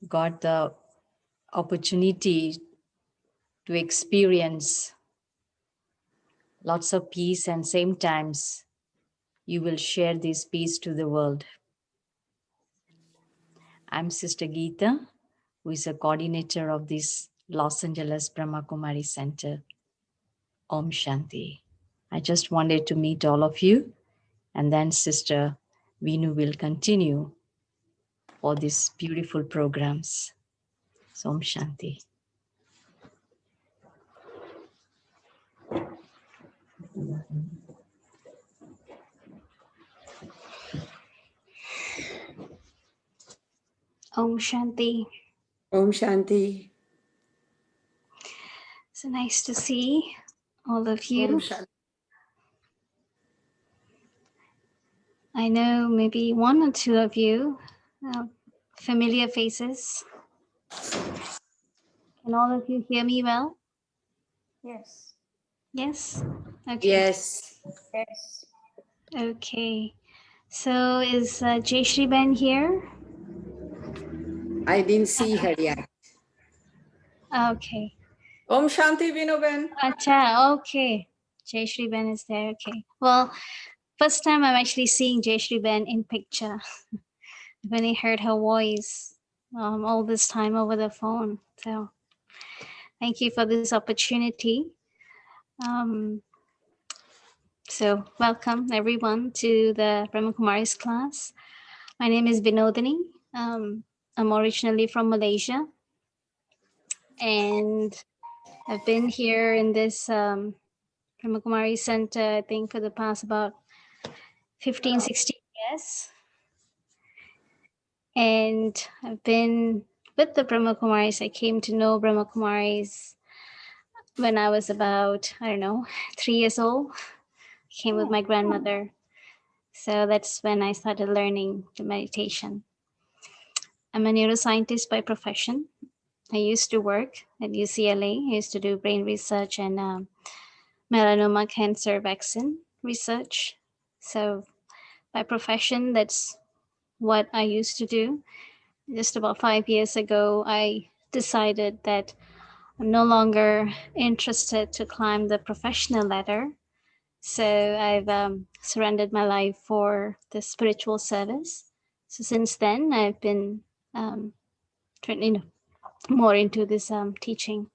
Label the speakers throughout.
Speaker 1: got the opportunity to experience lots of peace, and same times you will share this peace to the world. I'm Sister Geeta, who is a coordinator of this Los Angeles Brahma Kumari Center. Om Shanti. I just wanted to meet all of you, and then Sister Vinu will continue for these beautiful programs. So Om Shanti.
Speaker 2: Om Shanti.
Speaker 3: Om Shanti.
Speaker 2: So nice to see all of you. I know maybe one or two of you, familiar faces. Can all of you hear me well?
Speaker 4: Yes.
Speaker 2: Yes? Okay.
Speaker 3: Yes.
Speaker 4: Yes.
Speaker 2: Okay. So is Jayashri Ben here?
Speaker 3: I didn't see her yet.
Speaker 2: Okay.
Speaker 5: Om Shanti, Vinoben.
Speaker 2: Acha, okay. Jayashri Ben is there. Okay. Well, first time I'm actually seeing Jayashri Ben in picture. I've only heard her voice all this time over the phone. So thank you for this opportunity. So welcome everyone to the Brahma Kumaris class. My name is Vinothini. I'm originally from Malaysia. And I've been here in this Brahma Kumaris Center, I think for the past about 15, 16 years. And I've been with the Brahma Kumaris. I came to know Brahma Kumaris when I was about, 3 years old. I came with my grandmother. So that's when I started learning the meditation. I'm a neuroscientist by profession. I used to work at UCLA. I used to do brain research and melanoma cancer vaccine research. So by profession, that's what I used to do. Just about 5 years ago, I decided that I'm no longer interested to climb the professional ladder. So I've surrendered my life for the spiritual service. So since then, I've been turning more into this teaching.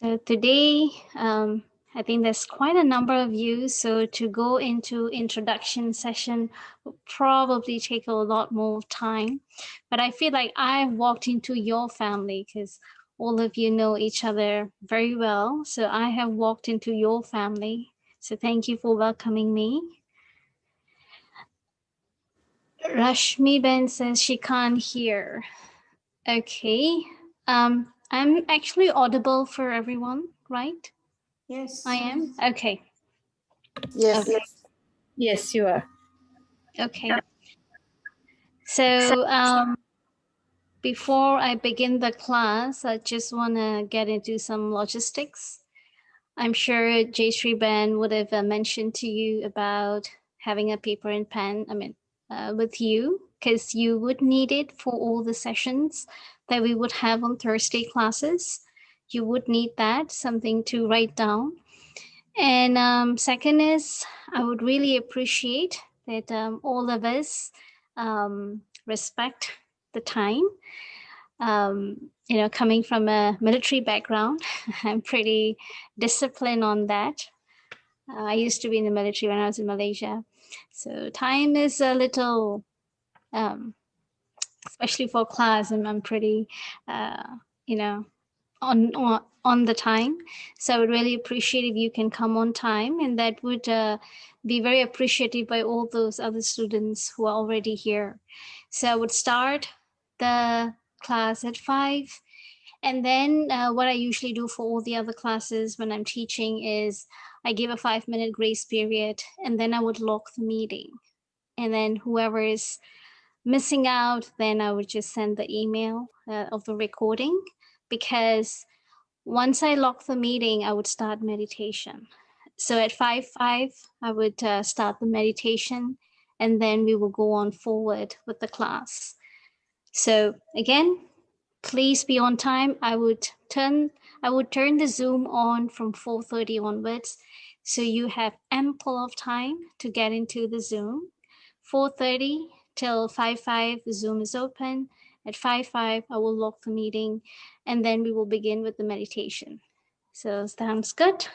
Speaker 2: So today, I think there's quite a number of you. So to go into introduction session will probably take a lot more time. But I feel like I've walked into your family because all of you know each other very well. So I have walked into your family. So thank you for welcoming me. Rashmi Ben says she can't hear. Okay. I'm actually audible for everyone, right?
Speaker 4: Yes.
Speaker 2: I am? Okay.
Speaker 3: Yes.
Speaker 2: Okay.
Speaker 1: Yes, you are.
Speaker 2: Okay. So before I begin the class, I just want to get into some logistics. I'm sure Jayashri Ben would have mentioned to you about having a paper and pen, with you, because you would need it for all the sessions that we would have on Thursday classes. You would need that, something to write down. And second is, I would really appreciate that all of us respect the time. Coming from a military background, I'm pretty disciplined on that. I used to be in the military when I was in Malaysia. So time is a little, especially for class, and I'm pretty, on the time. So I would really appreciate if you can come on time, and that would be very appreciated by all those other students who are already here. So I would start the class at 5. And then what I usually do for all the other classes when I'm teaching is I give a 5-minute grace period, and then I would lock the meeting. And then whoever is missing out, then I would just send the email of the recording, because once I lock the meeting, I would start meditation. So at 5:05, I would start the meditation, and then we will go on forward with the class. So again, please be on time. I would turn the Zoom on from 4:30 onwards, so you have ample of time to get into the Zoom. 4:30 till 5:05, the Zoom is open. At 5:05, I will lock the meeting, and then we will begin with the meditation. So sounds good?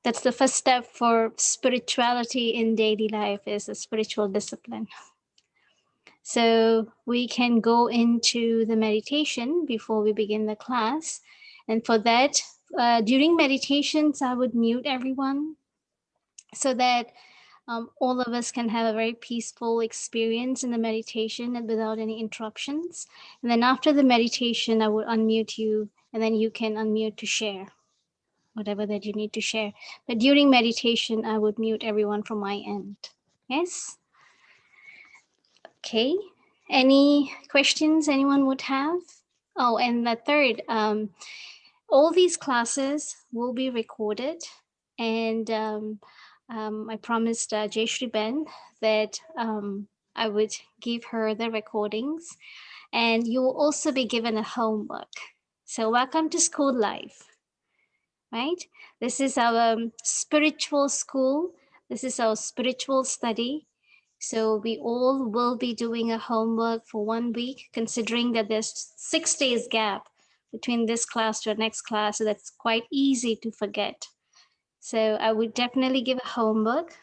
Speaker 2: That's the first step for spirituality in daily life, is a spiritual discipline. So we can go into the meditation before we begin the class. And for that, during meditations, I would mute everyone so that all of us can have a very peaceful experience in the meditation and without any interruptions. And then after the meditation, I would unmute you, and then you can unmute to share whatever that you need to share. But during meditation, I would mute everyone from my end. Yes? Okay. Any questions anyone would have? Oh, and the third, all these classes will be recorded, and I promised Jayashri Ben that I would give her the recordings, and you will also be given a homework. So welcome to school life, right? This is our spiritual school. This is our spiritual study. So we all will be doing a homework for 1 week, considering that there's 6 days gap between this class to the next class. So that's quite easy to forget. So I would definitely give a homework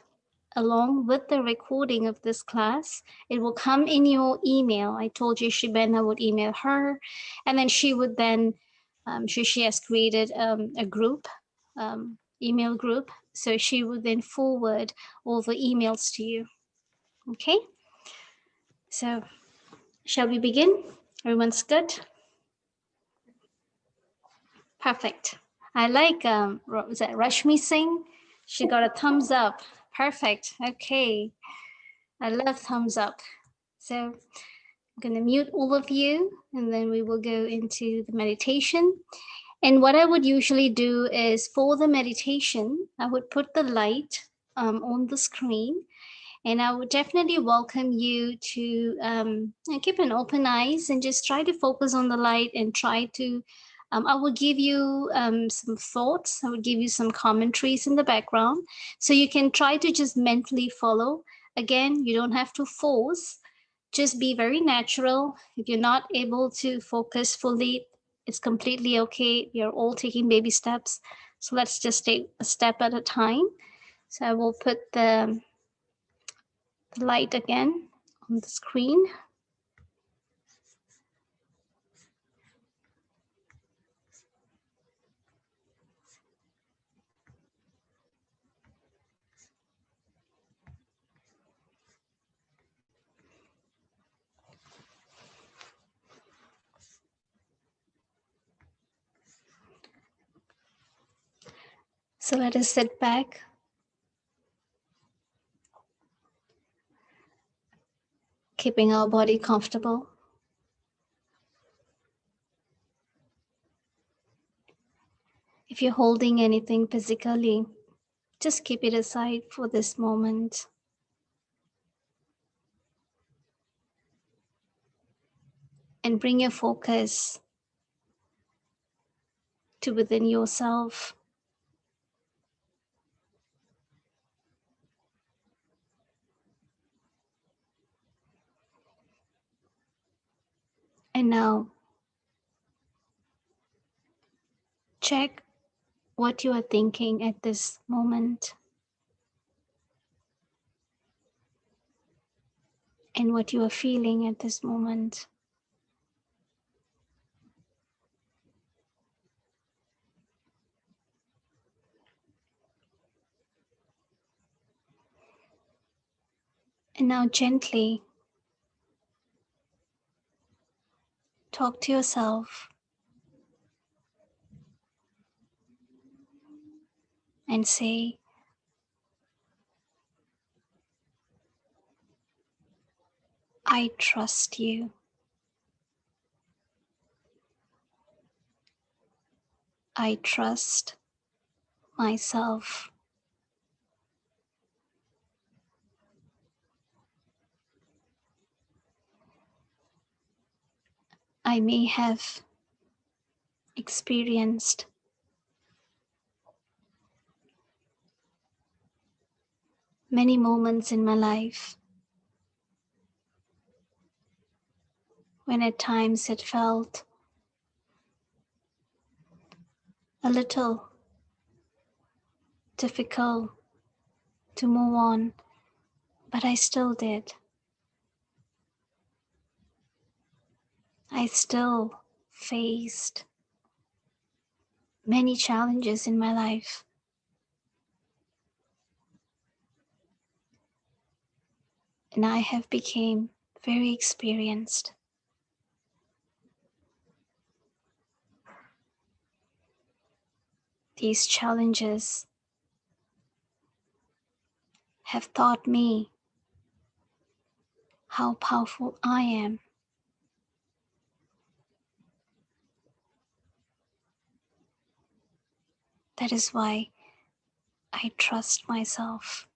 Speaker 2: along with the recording of this class. It will come in your email. I told you Shiben, I would email her, and then she would then, she has created a group, email group. So she would then forward all the emails to you. Okay, so shall we begin? Everyone's good? Perfect. I like, was that Rashmi Singh? She got a thumbs up. Perfect. Okay. I love thumbs up. So I'm going to mute all of you, and then we will go into the meditation. And what I would usually do is for the meditation, I would put the light on the screen. And I would definitely welcome you to keep an open eyes and just try to focus on the light and try to, I will give you some thoughts. I would give you some commentaries in the background. So you can try to just mentally follow. Again, you don't have to force, just be very natural. If you're not able to focus fully, it's completely okay. You're all taking baby steps. So let's just take a step at a time. So I will put the light again on the screen. So let us sit back. Keeping our body comfortable. If you're holding anything physically, just keep it aside for this moment. And bring your focus to within yourself. And now, check what you are thinking at this moment and what you are feeling at this moment. And now gently talk to yourself and say, I trust you. I trust myself. I may have experienced many moments in my life when at times it felt a little difficult to move on, but I still did. I still faced many challenges in my life. And I have become very experienced. These challenges have taught me how powerful I am. That is why I trust myself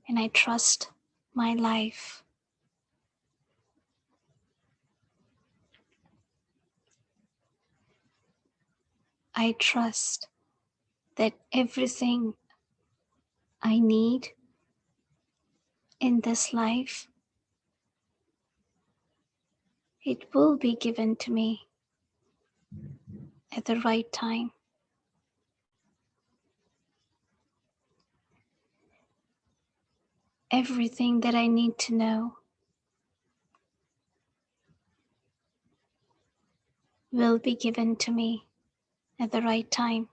Speaker 2: and I trust my life. I trust that everything I need in this life, it will be given to me at the right time. Everything that I need to know will be given to me at the right time.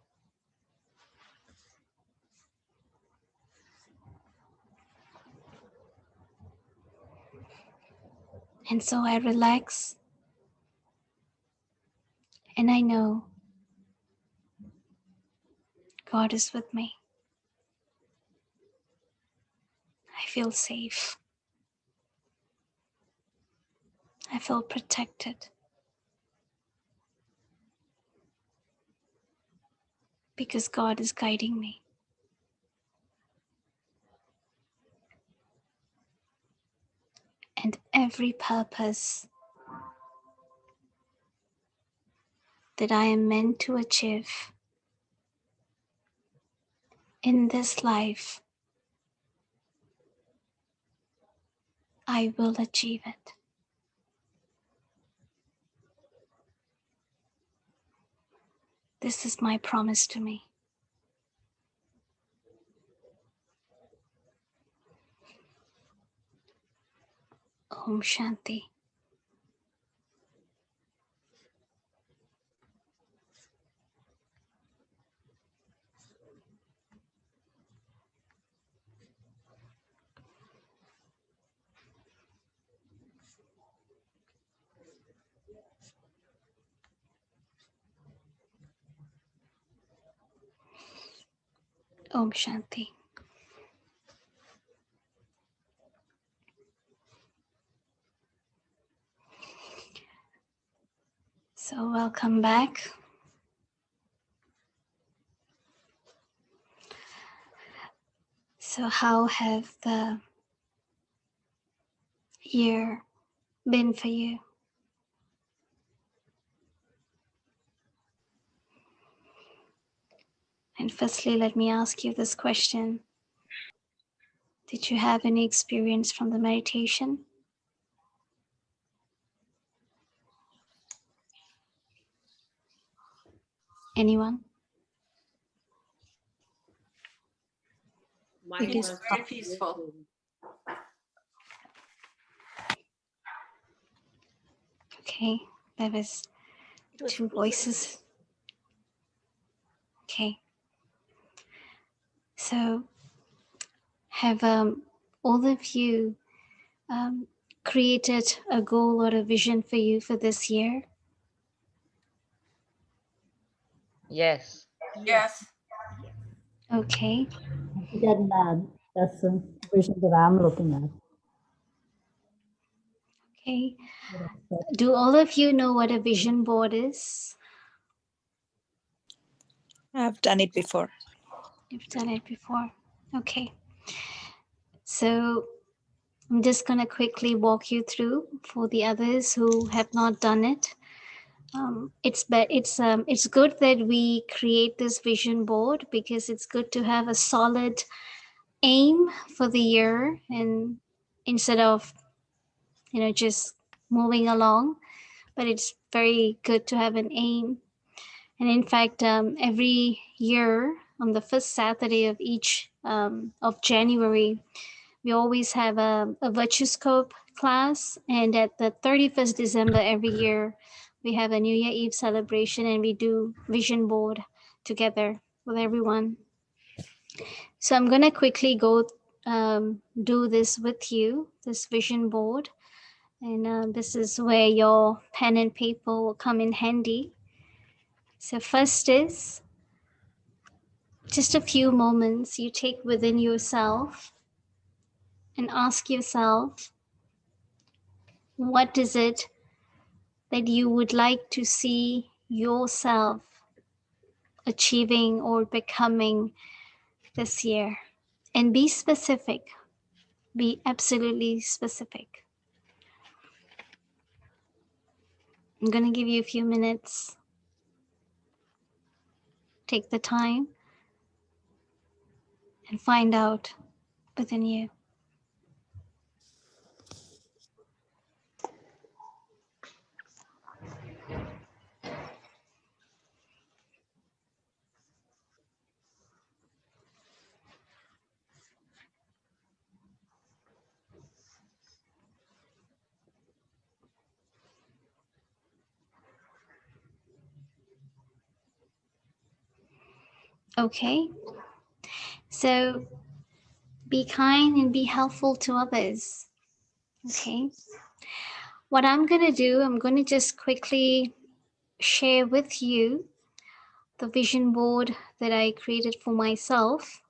Speaker 2: And so I relax and I know God is with me. I feel safe. I feel protected because God is guiding me. And every purpose that I am meant to achieve in this life, I will achieve it. This is my promise to me. Om Shanti. Om Shanti. So welcome back. So how have the year been for you? And firstly, let me ask you this question. Did you have any experience from the meditation? Anyone?
Speaker 3: Mine
Speaker 5: It is
Speaker 3: was
Speaker 5: very peaceful.
Speaker 2: Okay, there was two voices. Okay. So have all of you created a goal or a vision for you for this year?
Speaker 6: Yes.
Speaker 5: Yes.
Speaker 2: Okay.
Speaker 7: Get that. That's the vision that I'm looking at.
Speaker 2: Okay. Do all of you know what a vision board is?
Speaker 8: I've done it before.
Speaker 2: You've done it before. Okay. So I'm just going to quickly walk you through for the others who have not done it. It's good that we create this vision board because it's good to have a solid aim for the year, and instead of just moving along, but it's very good to have an aim. And in fact, every year on the first Saturday of each of January, we always have a Virtuescope class, and at the 31st December every year, we have a New Year Eve celebration, and we do vision board together with everyone. So I'm going to quickly go do this with you, this vision board. And this is where your pen and paper will come in handy. So first is just a few moments you take within yourself and ask yourself, what is it that you would like to see yourself achieving or becoming this year? And be specific. Be absolutely specific. I'm going to give you a few minutes. Take the time and find out within you. Okay, so be kind and be helpful to others. Okay, what I'm going to do, I'm going to just quickly share with you the vision board that I created for myself.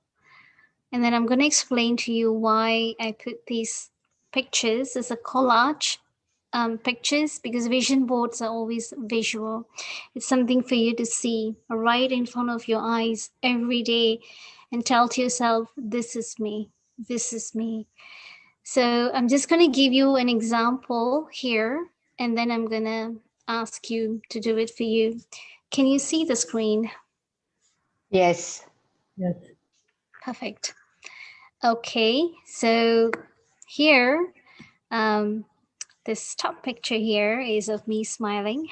Speaker 2: And then I'm going to explain to you why I put these pictures as a collage pictures, because vision boards are always visual. It's something for you to see right in front of your eyes every day and tell to yourself, this is me, this is me. So I'm just going to give you an example here, and then I'm going to ask you to do it for you. Can you see the screen?
Speaker 3: Yes.
Speaker 7: Yes.
Speaker 2: Perfect. Okay, so here, this top picture here is of me smiling.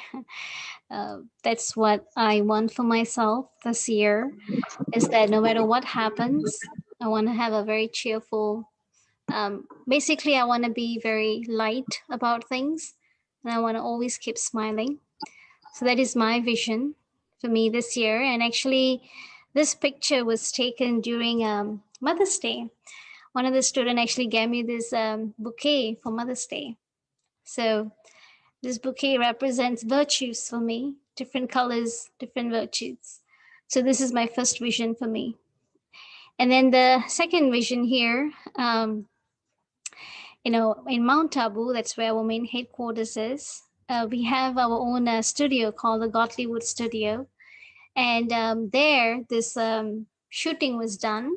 Speaker 2: That's what I want for myself this year, is that no matter what happens, I want to have a very cheerful, basically I want to be very light about things, and I want to always keep smiling. So that is my vision for me this year. And actually, this picture was taken during Mother's Day. One of the students actually gave me this bouquet for Mother's Day. So this bouquet represents virtues for me, different colors, different virtues. So this is my first vision for me. And then the second vision here, in Mount Abu, that's where our main headquarters is. We have our own studio called the Godlywood Studio. And there, this shooting was done.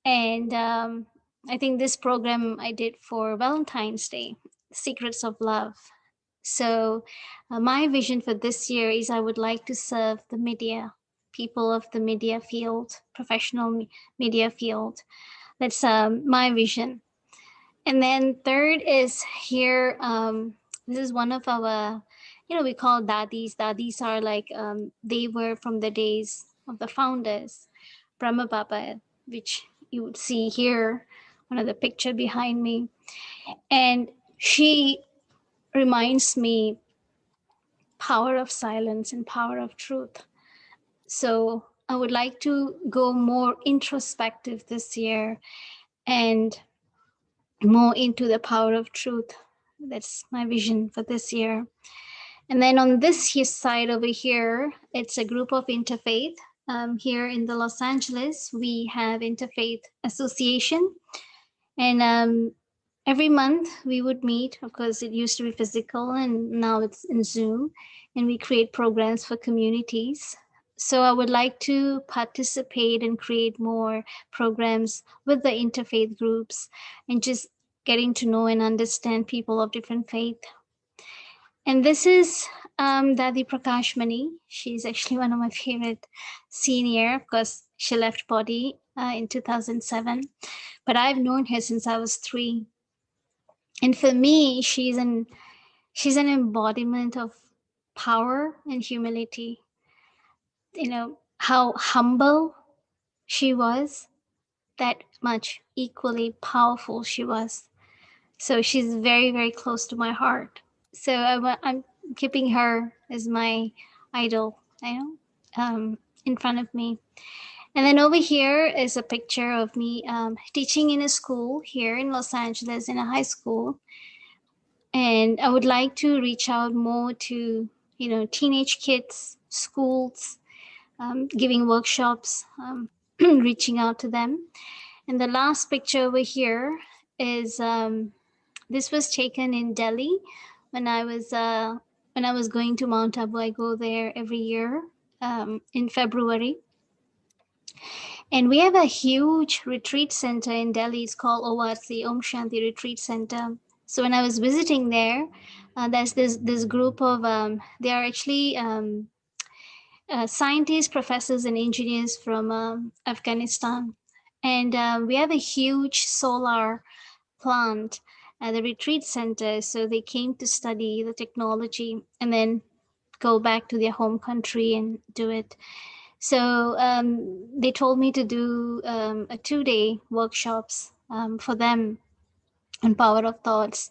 Speaker 2: And I think this program I did for Valentine's Day, Secrets of Love. So my vision for this year is I would like to serve the media, people of the media field, professional media field. That's my vision. And then third is here, this is one of our, we call dadis. Dadis are like, they were from the days of the founders, Brahma Baba, which you would see here, one of the picture behind me. And she reminds me power of silence and power of truth. So I would like to go more introspective this year and more into the power of truth. That's my vision for this year. And then on this side over here, it's a group of interfaith. Here in the Los Angeles, we have Interfaith Association. And every month we would meet. Of course, it used to be physical and now it's in Zoom. And we create programs for communities. So I would like to participate and create more programs with the interfaith groups and just getting to know and understand people of different faith. And this is Dadi Prakashmani. She's actually one of my favorite senior because she left body in 2007. But I've known her since I was 3. And for me, she's an embodiment of power and humility. You know, how humble she was, that much equally powerful she was. So she's very, very close to my heart. So I'm keeping her as my idol, in front of me. And then over here is a picture of me teaching in a school here in Los Angeles, in a high school. And I would like to reach out more to, teenage kids, schools, giving workshops, reaching out to them. And the last picture over here is this was taken in Delhi when I was going to Mount Abu. I go there every year in February. And we have a huge retreat center in Delhi. It's called ORC, Om Shanti Retreat Center. So when I was visiting there, there's this group of, they are actually scientists, professors, and engineers from Afghanistan. And we have a huge solar plant at the retreat center. So they came to study the technology and then go back to their home country and do it. So they told me to do a 2-day workshops for them on power of thoughts.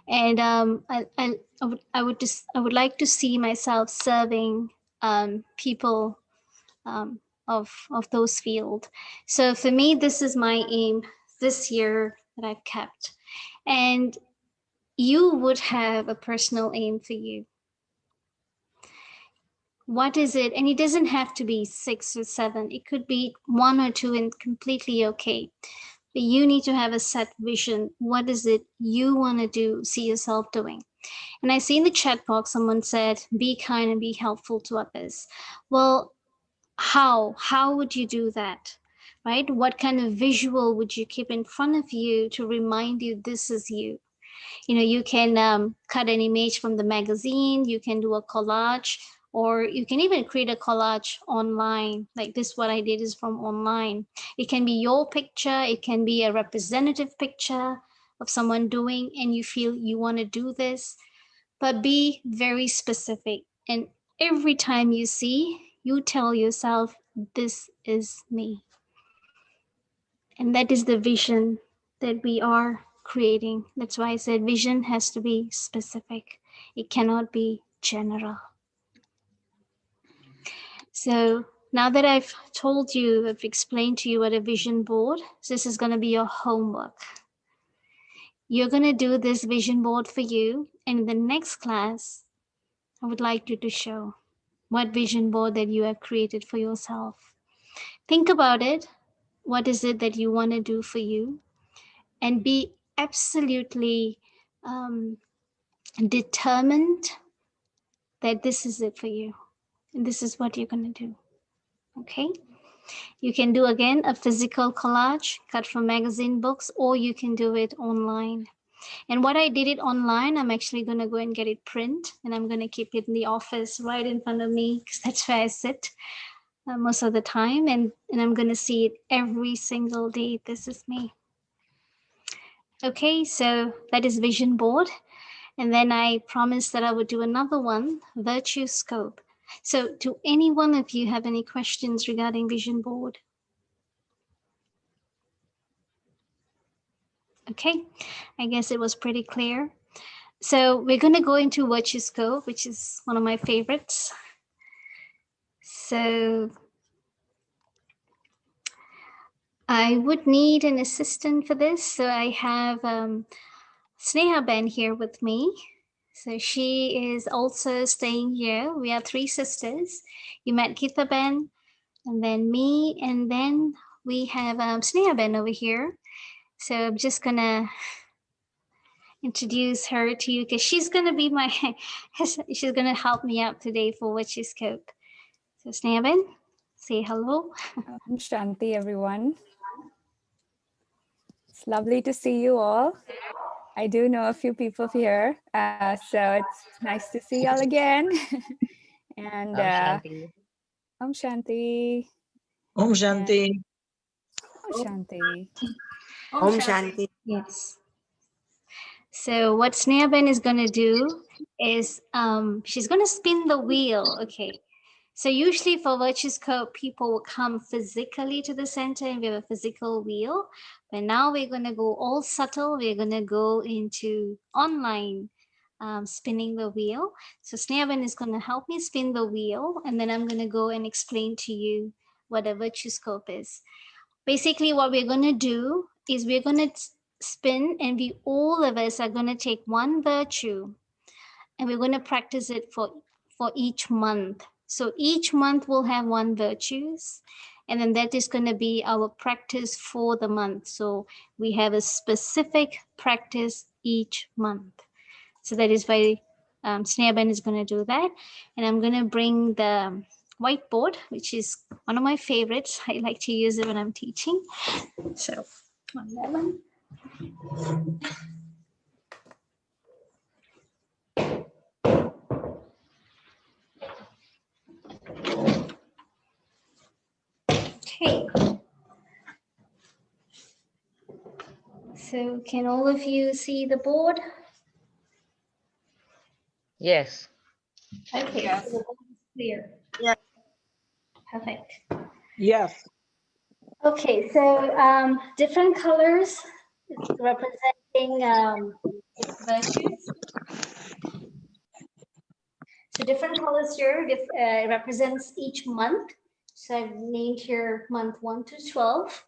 Speaker 2: And I would like to see myself serving people of those fields. So for me, this is my aim this year that I've kept. And you would have a personal aim for you. What is it? And it doesn't have to be 6 or 7. It could be 1 or 2 and completely okay. But you need to have a set vision. What is it you want to do, see yourself doing? And I see in the chat box, someone said, be kind and be helpful to others. Well, how would you do that, right? What kind of visual would you keep in front of you to remind you this is you? You can cut an image from the magazine, you can do a collage, or you can even create a collage online. Like this, what I did is from online. It can be your picture, it can be a representative picture of someone doing, and you feel you want to do this, but be very specific. And every time you see, you tell yourself, this is me. And that is the vision that we are creating. That's why I said vision has to be specific. It cannot be general. So now that I've told you, I've explained to you what a vision board, this is going to be your homework. You're going to do this vision board for you. And in the next class, I would like you to show what vision board that you have created for yourself. Think about it. What is it that you want to do for you? And be absolutely determined that this is it for you. And this is what you're going to do. Okay? You can do, again, a physical collage cut from magazine books, or you can do it online. And what I did it online, I'm actually going to go and get it print, and I'm going to keep it in the office right in front of me, because that's where I sit most of the time. And I'm going to see it every single day. This is me. Okay, so that is vision board. And then I promised that I would do another one, Virtuescope. So do any one of you have any questions regarding vision board? Okay, I guess it was pretty clear. So we're going to go into Virtuescope, which is one of my favorites. So I would need an assistant for this. So I have Sneha Ben here with me. So she is also staying here. We are 3 sisters. You met Geeta Ben, and then me, and then we have Sneha Ben over here. So I'm just gonna introduce her to you because she's gonna be my, she's gonna help me out today for Virtuescope. So Sneha Ben, say hello.
Speaker 9: Shanti, everyone. It's lovely to see you all. I do know a few people here, so it's nice to see y'all again. And
Speaker 6: Shanti.
Speaker 9: Om Shanti.
Speaker 8: Om Shanti.
Speaker 9: Om Shanti.
Speaker 3: Om Shanti.
Speaker 2: Yes. So what Snehaben is going to do is she's going to spin the wheel. Okay. So usually for Virtuescope, people will come physically to the center and we have a physical wheel. But now we're going to go all subtle. We're going to go into online spinning the wheel. So Snehaben is going to help me spin the wheel. And then I'm going to go and explain to you what a Virtuescope is. Basically, what we're going to do is we're going to spin, and we all of us are going to take one virtue and we're going to practice it for each month. So each month we'll have one virtues, and then that is going to be our practice for the month. So we have a specific practice each month. So that is why Snehaben is going to do that. And I'm going to bring the whiteboard, which is one of my favorites. I like to use it when I'm teaching. So 1 moment. Okay. So can all of you see the board?
Speaker 6: Yes.
Speaker 2: Okay,
Speaker 5: Yes.
Speaker 2: so the board is clear.
Speaker 4: Yeah.
Speaker 2: Perfect.
Speaker 8: Yes.
Speaker 2: Okay, so different colors representing virtues. So different colors here represents each month. So I've named here month 1 to 12.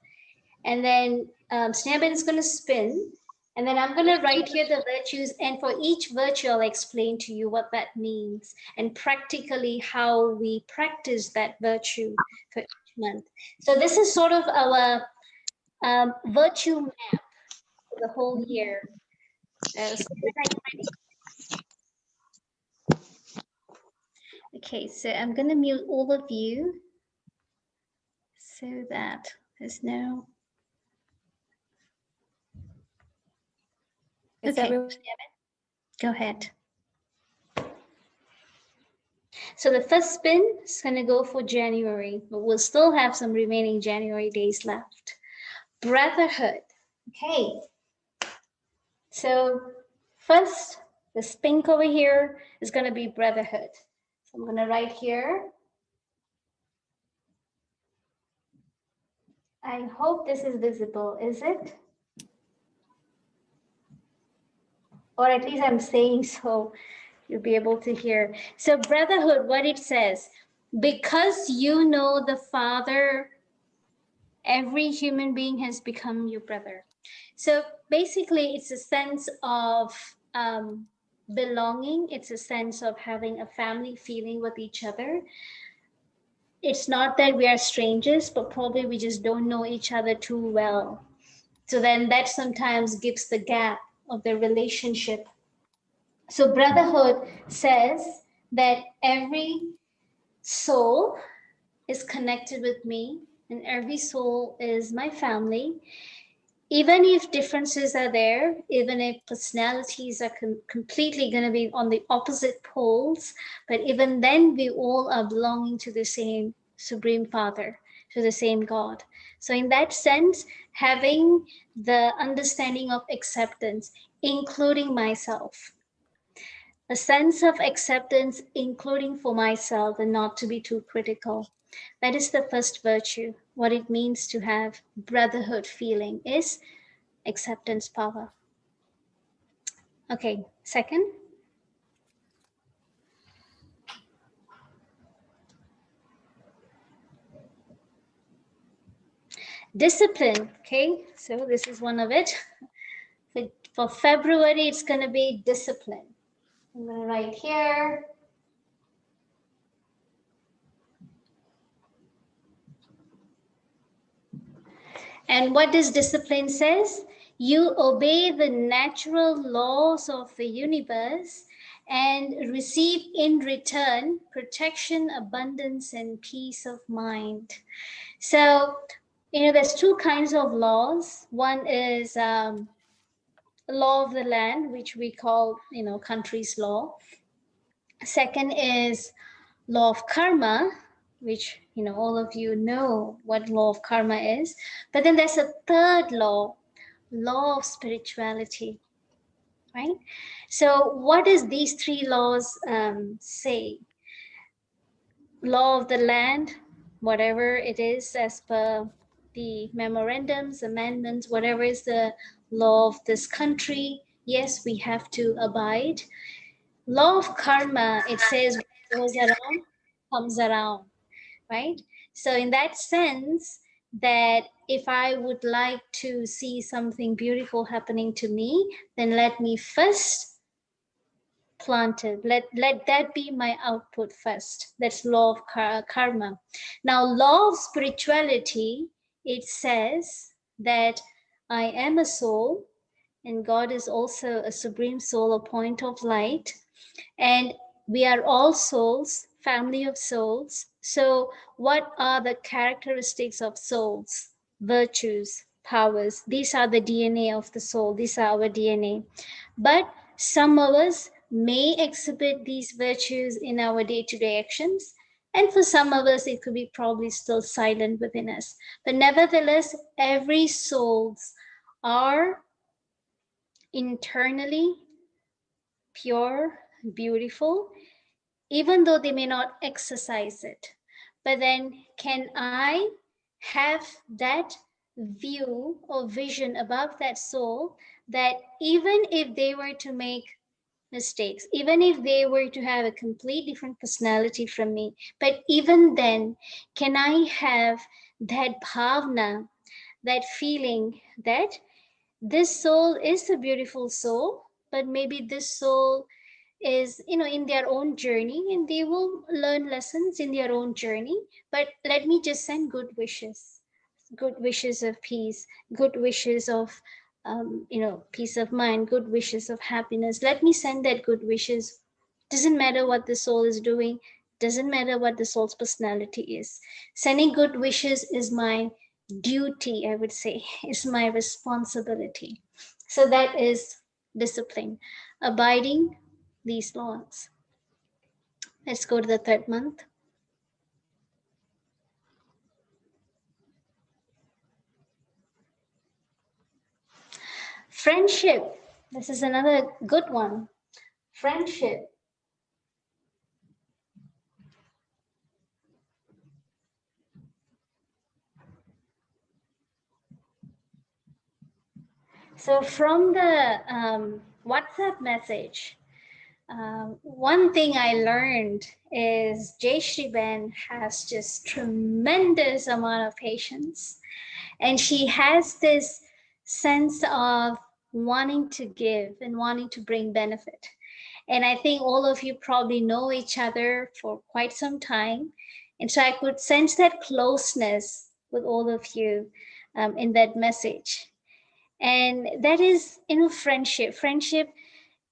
Speaker 2: And then Snehaben is going to spin. And then I'm going to write here the virtues. And for each virtue, I'll explain to you what that means and practically how we practice that virtue for each month. So this is sort of our virtue map for the whole year. Okay, so I'm going to mute all of you so that there's no...
Speaker 9: Is
Speaker 2: Okay,
Speaker 9: everyone-
Speaker 2: go ahead. So the first spin is going to go for January, but we'll still have some remaining January days left. Brotherhood. Okay. So first, the spin over here is going to be brotherhood. So I'm going to write here. I hope this is visible, is it? Or at least I'm saying so. You'll be able to hear. So brotherhood, what it says, because you know the Father, every human being has become your brother. So basically, it's a sense of belonging. It's a sense of having a family feeling with each other. It's not that we are strangers, but probably we just don't know each other too well. So then that sometimes gives the gap of the relationship. So brotherhood says that every soul is connected with me and every soul is my family. Even if differences are there, even if personalities are completely going to be on the opposite poles, but even then we all are belonging to the same Supreme Father, to the same God. So in that sense, having the understanding of acceptance, including myself, a sense of acceptance, including for myself, and not to be too critical. That is the first virtue. What it means to have brotherhood feeling is acceptance power. Okay, second. Discipline, okay, so this is one of it. For February, it's going to be discipline. I'm going to write here. And what does discipline says? You obey the natural laws of the universe and receive in return protection, abundance, and peace of mind. So there's two kinds of laws. One is law of the land, which we call, country's law. Second is law of karma, which, all of you know what law of karma is. But then there's a third law of spirituality, right? So what does these three laws say? Law of the land, whatever it is as per the memorandums, amendments, whatever is the law of this country, yes, we have to abide. Law of karma, it says what goes around comes around, right? So in that sense, that if I would like to see something beautiful happening to me, then let me first plant it. Let that be my output first. That's law of karma. Now, law of spirituality, it says that I am a soul, and God is also a supreme soul, a point of light, and we are all souls, family of souls. So what are the characteristics of souls? Virtues, powers. These are the DNA of the soul. These are our DNA. But some of us may exhibit these virtues in our day-to-day actions. And for some of us, it could be probably still silent within us. But nevertheless, every souls are internally pure, beautiful, even though they may not exercise it. But then, can I have that view or vision above that soul, that even if they were to make mistakes, even if they were to have a complete different personality from me, but even then, can I have that bhavna, that feeling that this soul is a beautiful soul, but maybe this soul is, in their own journey, and they will learn lessons in their own journey. But let me just send good wishes of peace, good wishes of peace of mind, good wishes of happiness. Let me send that good wishes. Doesn't matter what the soul is doing, doesn't matter what the soul's personality is. Sending good wishes is my duty, I would say, is my responsibility. So that is discipline, abiding these laws. Let's go to the third month. Friendship. This is another good one. Friendship. So from the WhatsApp message, one thing I learned is Jay Shri Ben has just tremendous amount of patience, and she has this sense of wanting to give and wanting to bring benefit. And I think all of you probably know each other for quite some time, and so I could sense that closeness with all of you in that message. And that is, friendship.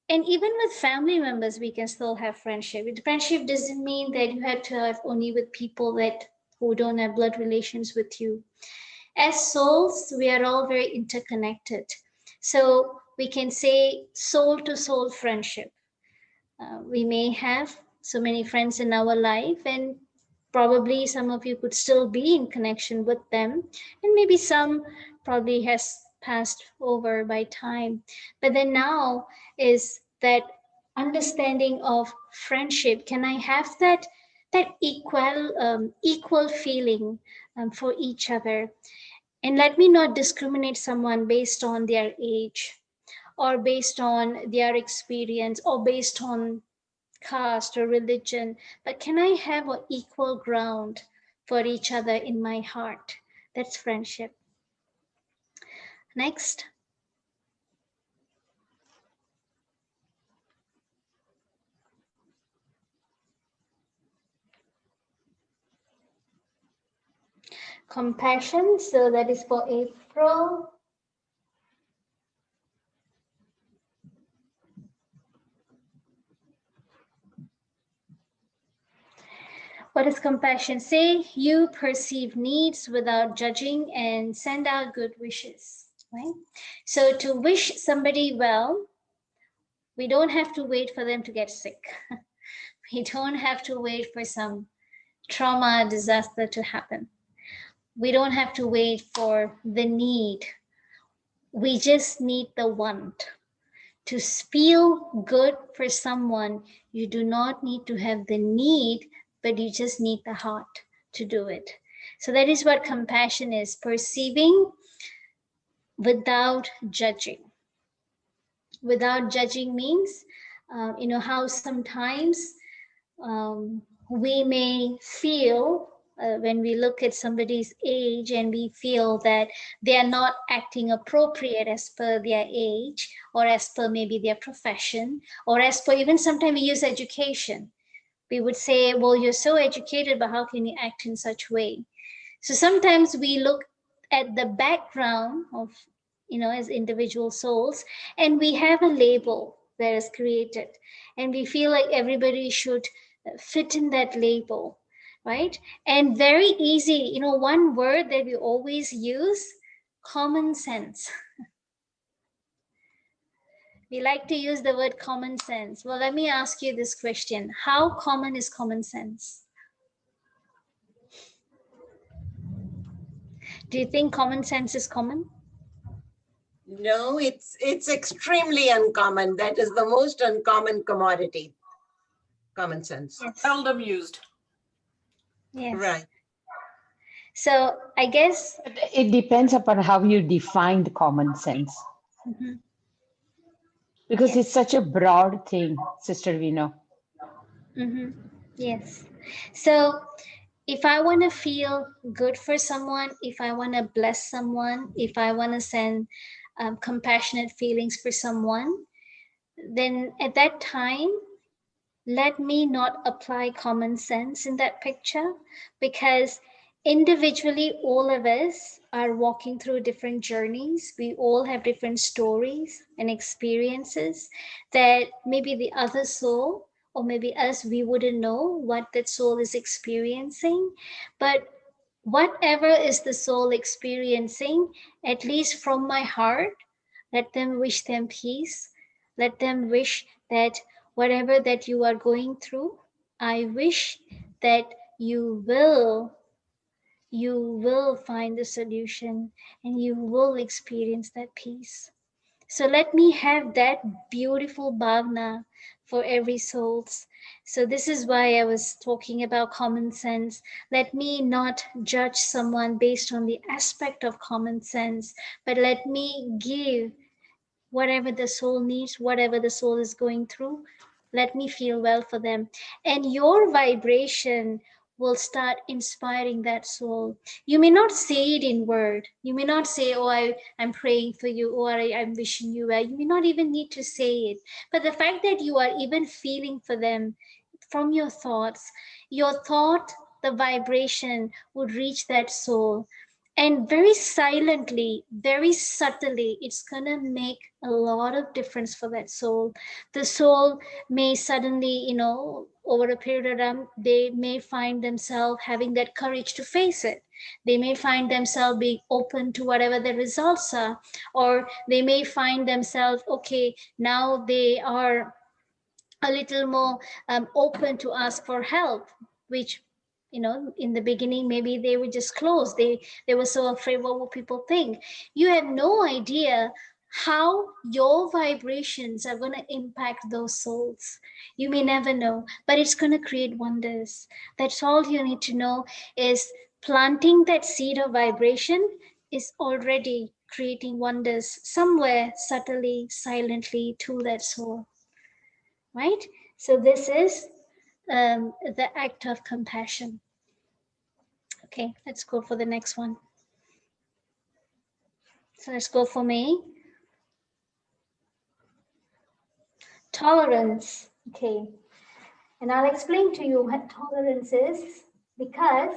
Speaker 2: And even with family members, we can still have friendship. Friendship doesn't mean that you have to have only with people who don't have blood relations with you. As souls, we are all very interconnected. So we can say soul to soul friendship. We may have so many friends in our life, and probably some of you could still be in connection with them, and maybe some probably has passed over by time. But then now is that understanding of friendship. Can I have that equal feeling for each other? And let me not discriminate someone based on their age, or based on their experience, or based on caste or religion, but can I have an equal ground for each other in my heart? That's friendship. Next. Compassion, so that is for April. What is compassion? Say you perceive needs without judging and send out good wishes, right? So to wish somebody well, we don't have to wait for them to get sick. We don't have to wait for some trauma, disaster to happen. We don't have to wait for the need. We just need the want. To feel good for someone, you do not need to have the need, but you just need the heart to do it. So that is what compassion is, perceiving without judging. Without judging means, how sometimes we may feel when we look at somebody's age and we feel that they are not acting appropriate as per their age or as per maybe their profession or as per even sometimes we use education. We would say, well, you're so educated, but how can you act in such way? So sometimes we look at the background of, as individual souls, and we have a label that is created, and we feel like everybody should fit in that label, right? And very easy, one word that we always use, common sense. We like to use the word common sense. Well, let me ask you this question. How common is common sense? Do you think common sense is common?
Speaker 10: No, it's extremely uncommon. That is the most uncommon commodity. Common sense.
Speaker 2: Yes.
Speaker 5: Seldom used.
Speaker 2: Yes.
Speaker 10: Right.
Speaker 2: So I guess
Speaker 11: It depends upon how you define the common sense.
Speaker 2: Mhm.
Speaker 11: Because
Speaker 2: Yes.
Speaker 11: it's such a broad thing, Sister Vino.
Speaker 2: Yes. So if I want to feel good for someone, if I want to bless someone, if I want to send compassionate feelings for someone, then at that time, let me not apply common sense in that picture, because individually, all of us are walking through different journeys. We all have different stories and experiences that maybe the other soul or maybe us, we wouldn't know what that soul is experiencing. But whatever is the soul experiencing, at least from my heart, let them wish them peace. Let them wish that whatever that you are going through, I wish that you will find the solution and you will experience that peace. So let me have that beautiful bhavna for every souls. So this is why I was talking about common sense. Let me not judge someone based on the aspect of common sense, but let me give whatever the soul needs, whatever the soul is going through. Let me feel well for them. And your vibration will start inspiring that soul. You may not say it in word. You may not say, oh, I'm praying for you, or I'm wishing you well. You may not even need to say it. But the fact that you are even feeling for them from your thoughts, the vibration would reach that soul. And very silently, very subtly, it's gonna make a lot of difference for that soul. The soul may suddenly, over a period of time, they may find themselves having that courage to face it. They may find themselves being open to whatever the results are, or they may find themselves, okay, now they are a little more open to ask for help, which in the beginning maybe they were just closed. They were so afraid what will people think. You have no idea how your vibrations are going to impact those souls. You may never know, but it's going to create wonders. That's all you need to know, is planting that seed of vibration is already creating wonders somewhere subtly, silently to that soul. Right? So this is the act of compassion. Okay, let's go for the next one. So let's go for me. Tolerance. Okay, and I'll explain to you what tolerance is, because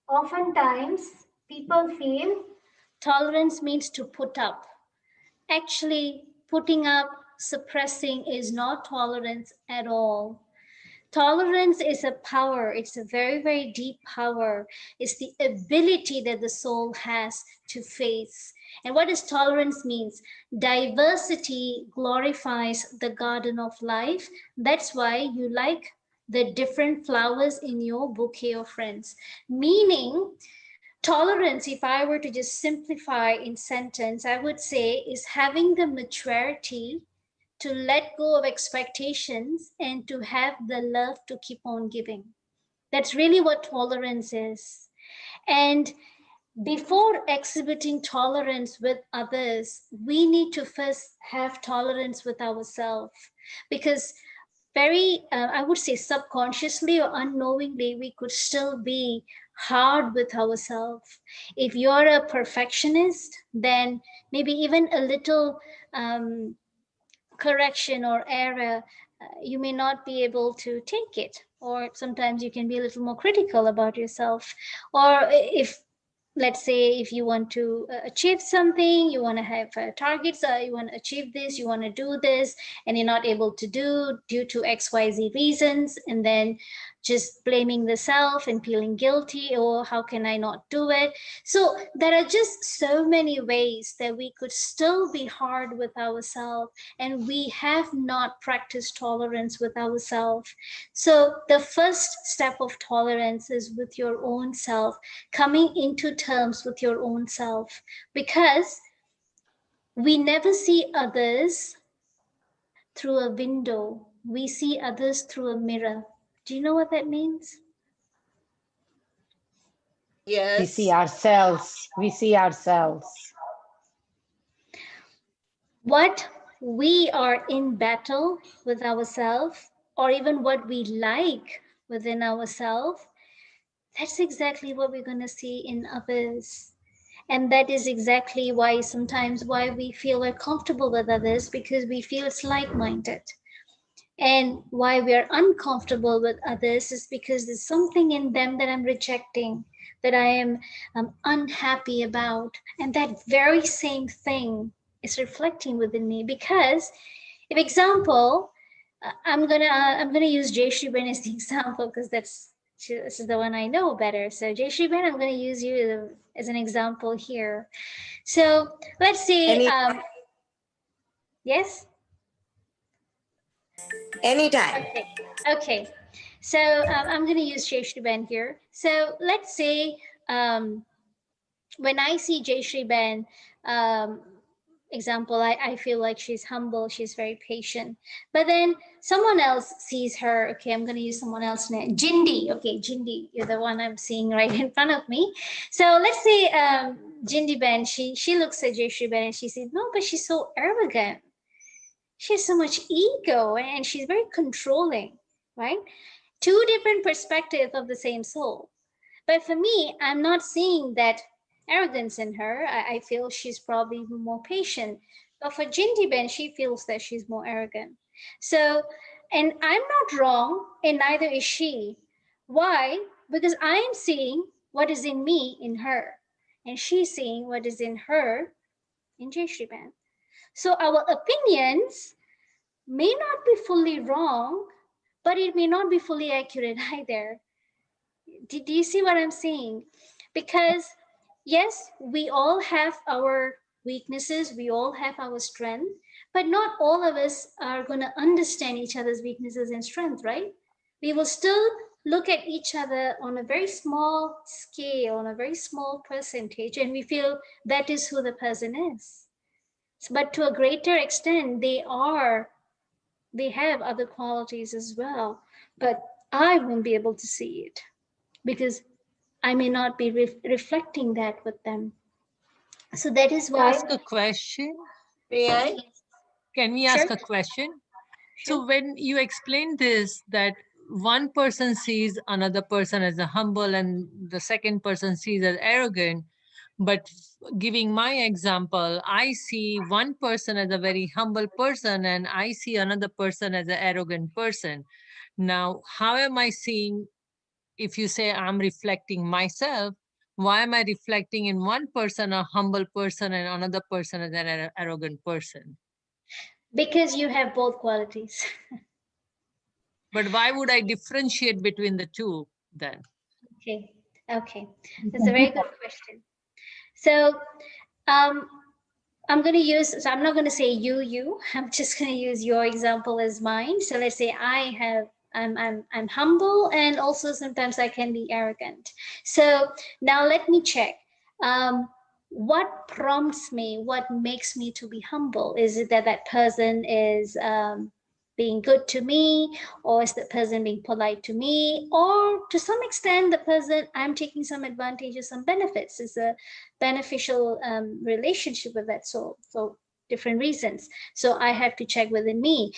Speaker 2: oftentimes people feel tolerance means to put up. Actually, putting up, suppressing is not tolerance at all. Tolerance is a power. It's a very, very deep power. It's the ability that the soul has to face. And what does tolerance means? Diversity glorifies the garden of life. That's why you like the different flowers in your bouquet of friends. Meaning, tolerance, if I were to just simplify in sentence, I would say is having the maturity to let go of expectations and to have the love to keep on giving. That's really what tolerance is. And before exhibiting tolerance with others, we need to first have tolerance with ourselves, because very, I would say subconsciously or unknowingly, we could still be hard with ourselves. If you're a perfectionist, then maybe even a little correction or error, you may not be able to take it. Or sometimes you can be a little more critical about yourself. Or if, let's say, if you want to achieve something, you want to have targets, you want to achieve this, you want to do this, and you're not able to do due to XYZ reasons, and then just blaming the self and feeling guilty, or how can I not do it? So there are just so many ways that we could still be hard with ourselves, and we have not practiced tolerance with ourselves. So the first step of tolerance is with your own self, coming into terms with your own self, because we never see others through a window. We see others through a mirror. Do you know what that means?
Speaker 10: Yes.
Speaker 11: We see ourselves. We see ourselves.
Speaker 2: What we are in battle with ourselves, or even what we like within ourselves, that's exactly what we're going to see in others. And that is exactly why sometimes why we feel we're comfortable with others, because we feel it's like-minded. And why we are uncomfortable with others is because there's something in them that I'm rejecting, that I am unhappy about. And that very same thing is reflecting within me. Because, if example, I'm gonna use Jay Shri Ben as the example, because this is the one I know better. So Jay Shri Ben, I'm gonna use you as an example here. So let's say, yes?
Speaker 10: Anytime.
Speaker 2: Okay. So I'm going to use Jay Shri Ben here. So let's say when I see Jay Shri Ben, example, I feel like she's humble, she's very patient. But then someone else sees her. Okay, I'm going to use someone else now. Jindi. Okay, Jindi, you're the one I'm seeing right in front of me. So let's say Jindi Ben, she looks at Jay Shri Ben and she says, no, but she's so arrogant. She has so much ego and she's very controlling, right? Two different perspectives of the same soul. But for me, I'm not seeing that arrogance in her. I feel she's probably more patient. But for Jindy Ben, she feels that she's more arrogant. So, and I'm not wrong, and neither is she. Why? Because I'm seeing what is in me in her, and she's seeing what is in her in Jayashri Ben. So our opinions may not be fully wrong, but it may not be fully accurate either. Do you see what I'm saying? Because yes, we all have our weaknesses, we all have our strength, but not all of us are going to understand each other's weaknesses and strength, right? We will still look at each other on a very small scale, on a very small percentage, and we feel that is who the person is. But to a greater extent, they have other qualities as well, but I won't be able to see it because I may not be reflecting that with them. So that is why.
Speaker 12: Ask a question.
Speaker 10: May I?
Speaker 12: Can we ask a question? So when you explain this, that one person sees another person as a humble and the second person sees as arrogant, but giving my example, I see one person as a very humble person and I see another person as an arrogant person. Now, how am I seeing, if you say I'm reflecting myself, why am I reflecting in one person a humble person and another person as an arrogant person?
Speaker 2: Because you have both qualities.
Speaker 12: But why would I differentiate between the two then?
Speaker 2: Okay. Okay. That's a very good question. So I'm going to use, so I'm not going to say you, I'm just going to use your example as mine. So let's say I'm humble, and also sometimes I can be arrogant. So now let me check. What prompts me, what makes me to be humble? Is it that that person is being good to me, or is the person being polite to me, or to some extent the person, I'm taking some advantages, some benefits? Is a beneficial relationship with that soul. So different reasons. So I have to check within me,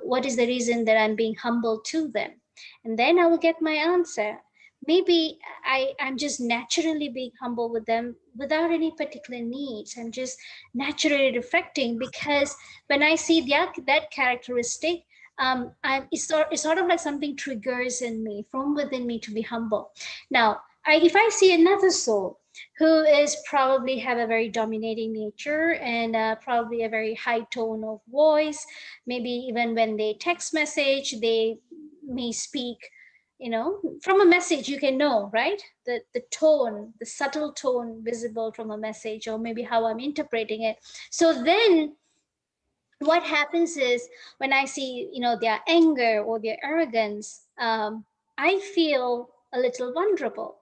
Speaker 2: what is the reason that I'm being humble to them? And then I will get my answer. Maybe I'm just naturally being humble with them without any particular needs. I'm just naturally reflecting, because when I see that characteristic, it's sort of like something triggers in me, from within me, to be humble. Now, if I see another soul who is probably have a very dominating nature, and probably a very high tone of voice, maybe even when they text message, they may speak, from a message you can know, right? The tone, the subtle tone visible from a message, or maybe how I'm interpreting it. So then what happens is, when I see, their anger or their arrogance, I feel a little vulnerable.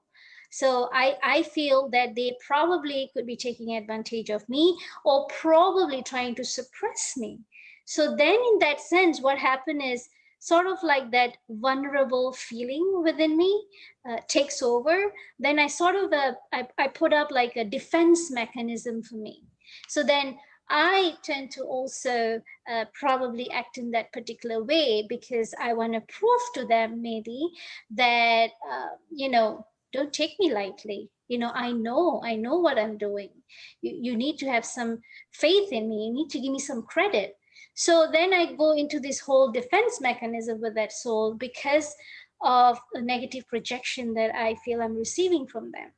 Speaker 2: So I feel that they probably could be taking advantage of me, or probably trying to suppress me. So then in that sense, what happened is, sort of like that vulnerable feeling within me takes over. Then I sort of, I put up like a defense mechanism for me. So then I tend to also probably act in that particular way, because I want to prove to them maybe that, don't take me lightly. I know what I'm doing. You need to have some faith in me. You need to give me some credit. So then I go into this whole defense mechanism with that soul, because of a negative projection that I feel I'm receiving from them.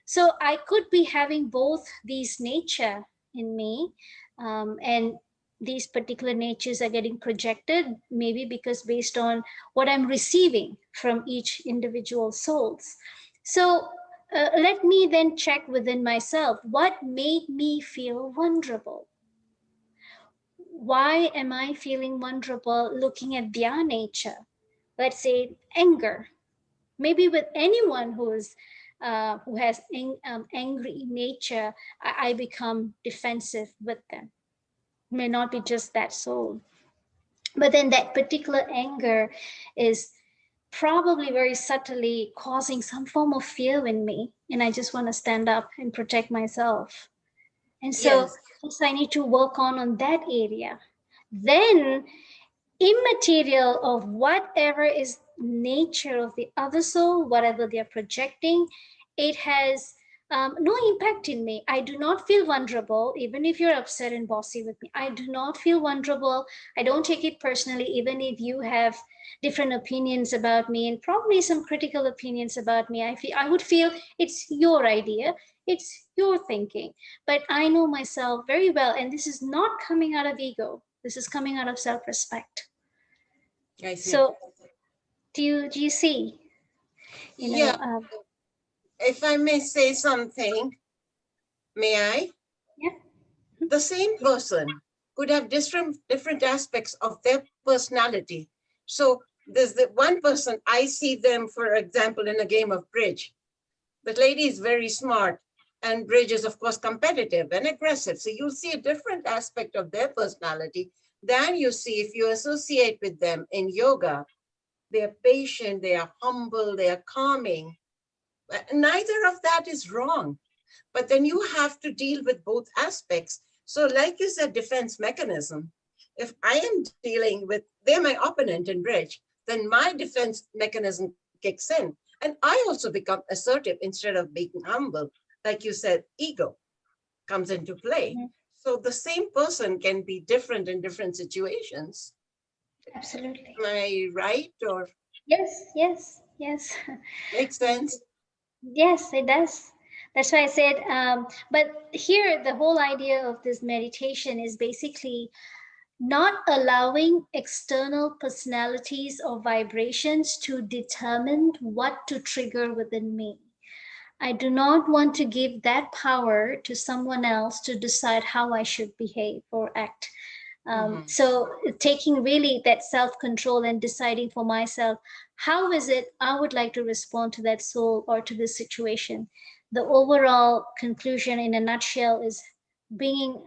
Speaker 2: So I could be having both these nature in me, and these particular natures are getting projected, maybe because based on what I'm receiving from each individual souls. So let me then check within myself, what made me feel vulnerable? Why am I feeling vulnerable looking at their nature? Let's say anger. Maybe with anyone who has angry nature, I become defensive with them. May not be just that soul, but then that particular anger is probably very subtly causing some form of fear in me, and I just want to stand up and protect myself. And so
Speaker 10: Yes.
Speaker 2: I need to work on that area. Then immaterial of whatever is nature of the other soul, whatever they're projecting, it has no impact in me. I do not feel vulnerable, even if you're upset and bossy with me. I do not feel vulnerable. I don't take it personally, even if you have different opinions about me, and probably some critical opinions about me. I would feel it's your idea, it's your thinking. But I know myself very well, and this is not coming out of ego. This is coming out of self-respect.
Speaker 10: I see.
Speaker 2: So do you see?
Speaker 10: Yeah. If I may say something, may I?
Speaker 2: Yeah.
Speaker 10: The same person could have different aspects of their personality. So there's the one person, I see them, for example, in a game of bridge. The lady is very smart, and bridge is, of course, competitive and aggressive. So you'll see a different aspect of their personality than you see if you associate with them in yoga. They're patient, they are humble, they are calming. Neither of that is wrong. But then you have to deal with both aspects. So like you said, defense mechanism. If I am dealing with, they're my opponent in bridge, then my defense mechanism kicks in. And I also become assertive instead of being humble. Like you said, ego comes into play. Mm-hmm. So the same person can be different in different situations.
Speaker 2: Absolutely.
Speaker 10: Am I right? Or
Speaker 2: Yes.
Speaker 10: Makes sense.
Speaker 2: Yes, it does. That's why I said, but here the whole idea of this meditation is basically not allowing external personalities or vibrations to determine what to trigger within me. I do not want to give that power to someone else to decide how I should behave or act. So taking really that self-control and deciding for myself, how is it I would like to respond to that soul or to this situation? The overall conclusion in a nutshell is bringing,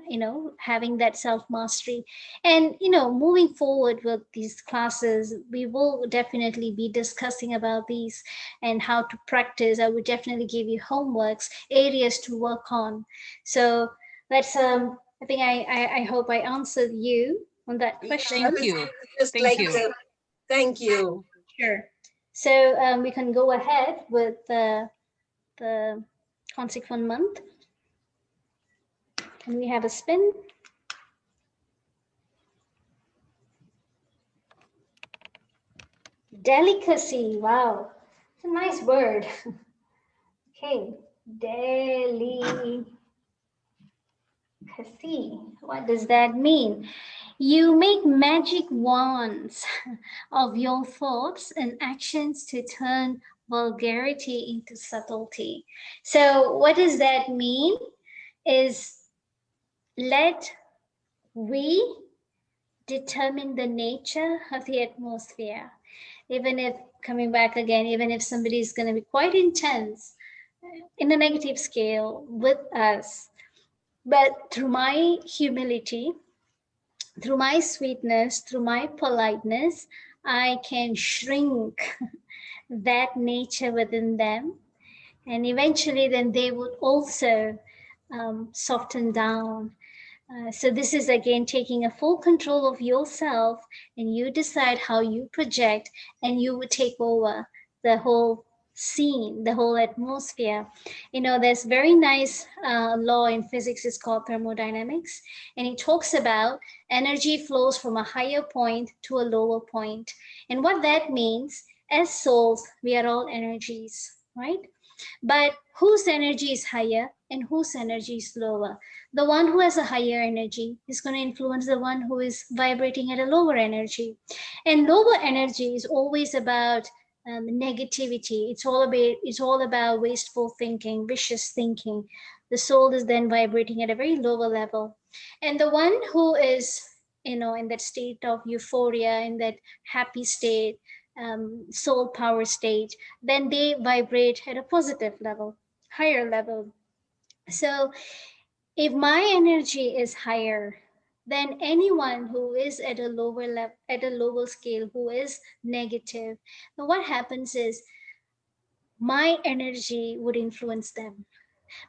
Speaker 2: having that self-mastery. And, moving forward with these classes, we will definitely be discussing about these and how to practice. I would definitely give you homeworks, areas to work on. So let's, I think I hope I answered you on that question.
Speaker 12: Thank you.
Speaker 10: Just
Speaker 12: Thank
Speaker 10: like
Speaker 12: you.
Speaker 10: to thank you.
Speaker 2: Sure. So we can go ahead with the consequent month. Can we have a spin? Delicacy. Wow. It's a nice word. Okay. Delicacy. What does that mean? You make magic wands of your thoughts and actions to turn vulgarity into subtlety. So what does that mean? Is let we determine the nature of the atmosphere. Even if, coming back again, even if somebody is going to be quite intense in a negative scale with us, but through my humility, through my sweetness, through my politeness, I can shrink that nature within them. And eventually then they would also soften down. So this is again taking a full control of yourself, and you decide how you project, and you would take over the whole scene, the whole atmosphere. There's very nice law in physics, it's called thermodynamics, and it talks about energy flows from a higher point to a lower point. And what that means, as souls, we are all energies, right? But whose energy is higher and whose energy is lower? The one who has a higher energy is going to influence the one who is vibrating at a lower energy. And lower energy is always about negativity. It's all about wasteful thinking, vicious thinking. The soul is then vibrating at a very lower level. And the one who is, in that state of euphoria, in that happy state, soul power state, then they vibrate at a positive level, higher level. So if my energy is higher than anyone who is at a lower level, at a lower scale, who is negative, then what happens is my energy would influence them.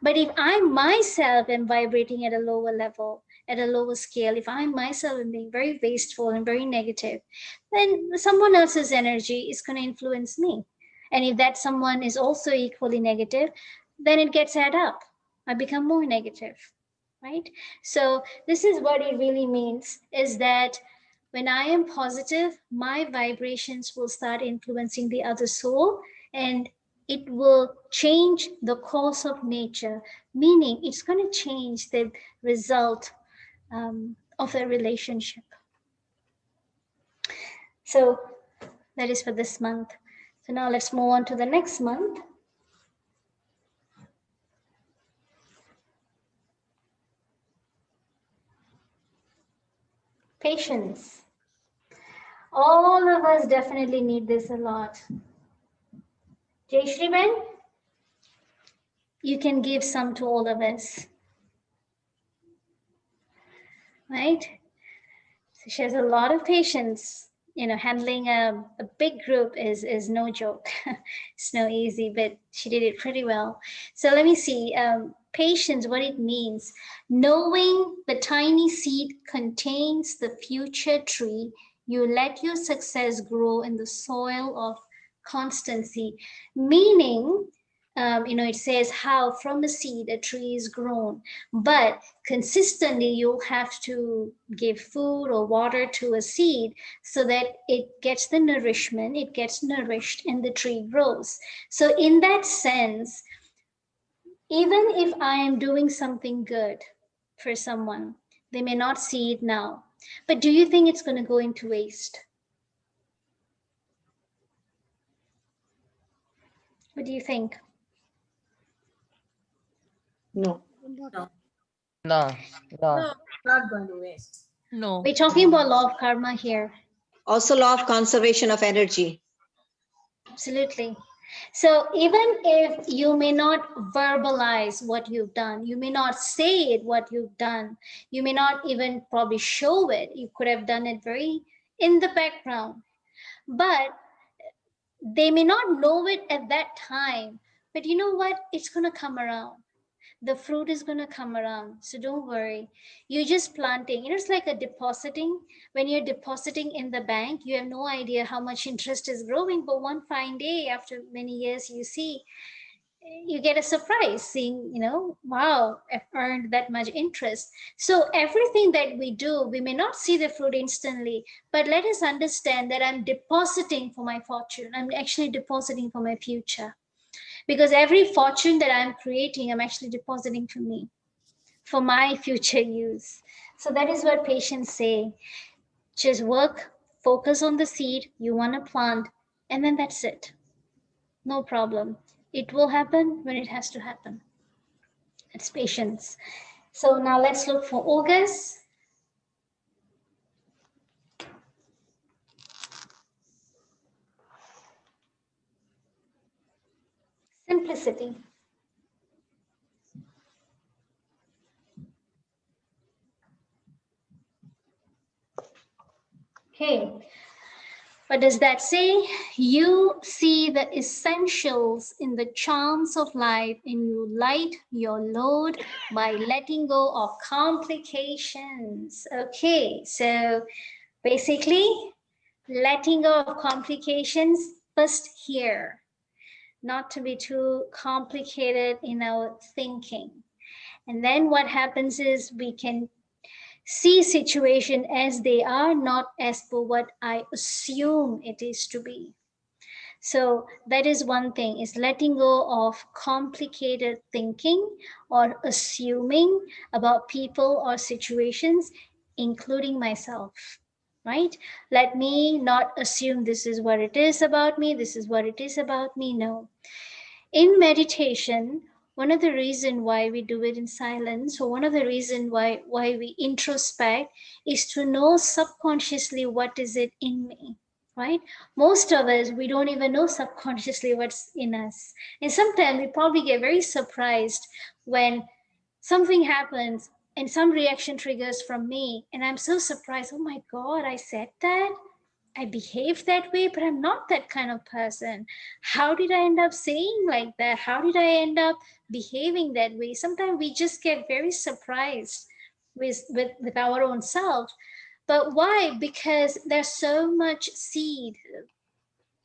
Speaker 2: But if I myself am vibrating at a lower level, at a lower scale, if I myself am being very wasteful and very negative, then someone else's energy is going to influence me. And if that someone is also equally negative, then it gets add up. I become more negative, right? So this is what it really means, is that when I am positive, my vibrations will start influencing the other soul, and it will change the course of nature, meaning it's going to change the result of a relationship. So that is for this month. So now let's move on to the next month. Patience. All of us definitely need this a lot. Jayashri Ben, you can give some to all of us. Right? So she has a lot of patience. Handling a big group is no joke. It's no easy, but she did it pretty well. So let me see. Patience, what it means. Knowing the tiny seed contains the future tree, you let your success grow in the soil of constancy. Meaning, it says how from a seed a tree is grown, but consistently you'll have to give food or water to a seed so that it gets the nourishment, it gets nourished, and the tree grows. So in that sense, even if I am doing something good for someone, they may not see it now, But do you think it's going to go into waste? What do you think?
Speaker 3: No.
Speaker 4: No.
Speaker 6: No. No.
Speaker 4: Not going to waste.
Speaker 12: No.
Speaker 2: We're talking about law of karma here.
Speaker 13: Also law of conservation of energy.
Speaker 2: Absolutely. So even if you may not verbalize what you've done, you may not say it, what you've done, you may not even probably show it. You could have done it very in the background, but they may not know it at that time. But you know what? It's going to come around. The fruit is going to come around. So don't worry. You're just planting. It's like a depositing. When you're depositing in the bank, you have no idea how much interest is growing. But one fine day, after many years, you see, you get a surprise seeing, wow, I've earned that much interest. So everything that we do, we may not see the fruit instantly, but let us understand that I'm depositing for my fortune. I'm actually depositing for my future. Because every fortune that I'm creating, I'm actually depositing for me, for my future use. So that is what patients say. Just work, focus on the seed you want to plant, and then that's it. No problem. It will happen when it has to happen. It's patience. So now let's look for August. Simplicity. Okay. What does that say? You see the essentials in the charms of life and you light your load by letting go of complications. Okay, so basically letting go of complications first here, not to be too complicated in our thinking. And then what happens is we can see situation as they are, not as per what I assume it is to be. So that is one thing, is letting go of complicated thinking or assuming about people or situations, including myself, right? Let me not assume this is what it is about me, this is what it is about me. No. In meditation, one of the reasons why we do it in silence, or one of the reasons why we introspect, is to know subconsciously what is it in me, right? Most of us, we don't even know subconsciously what's in us. And sometimes we probably get very surprised when something happens and some reaction triggers from me. And I'm so surprised, oh my God, I said that? I behave that way, but I'm not that kind of person. How did I end up saying like that? How did I end up behaving that way? Sometimes we just get very surprised with our own self. But why? Because there's so much seed,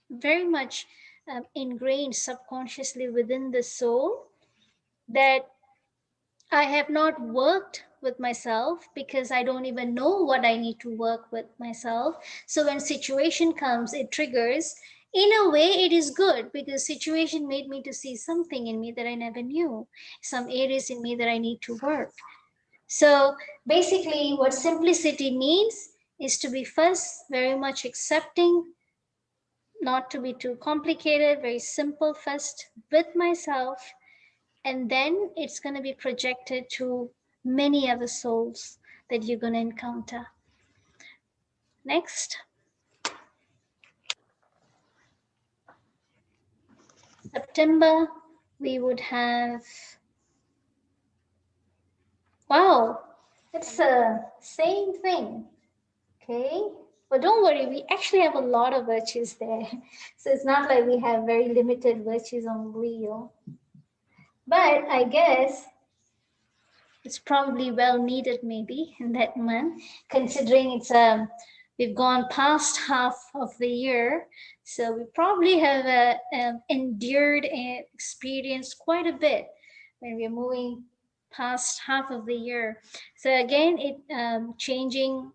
Speaker 2: very much ingrained subconsciously within the soul, that I have not worked with myself because I don't even know what I need to work with myself. So when situation comes, it triggers. In a way, it is good because situation made me to see something in me that I never knew, some areas in me that I need to work. So basically what simplicity means is to be first very much accepting, not to be too complicated, very simple first with myself, and then it's going to be projected to many other souls that you're going to encounter. Next. September, we would have, wow, it's the same thing. Okay, but don't worry, we actually have a lot of virtues there. So it's not like we have very limited virtues on wheel. But I guess it's probably well needed maybe in that month, considering it's we've gone past half of the year. So we probably have endured and experienced quite a bit when we're moving past half of the year. So again, it changing,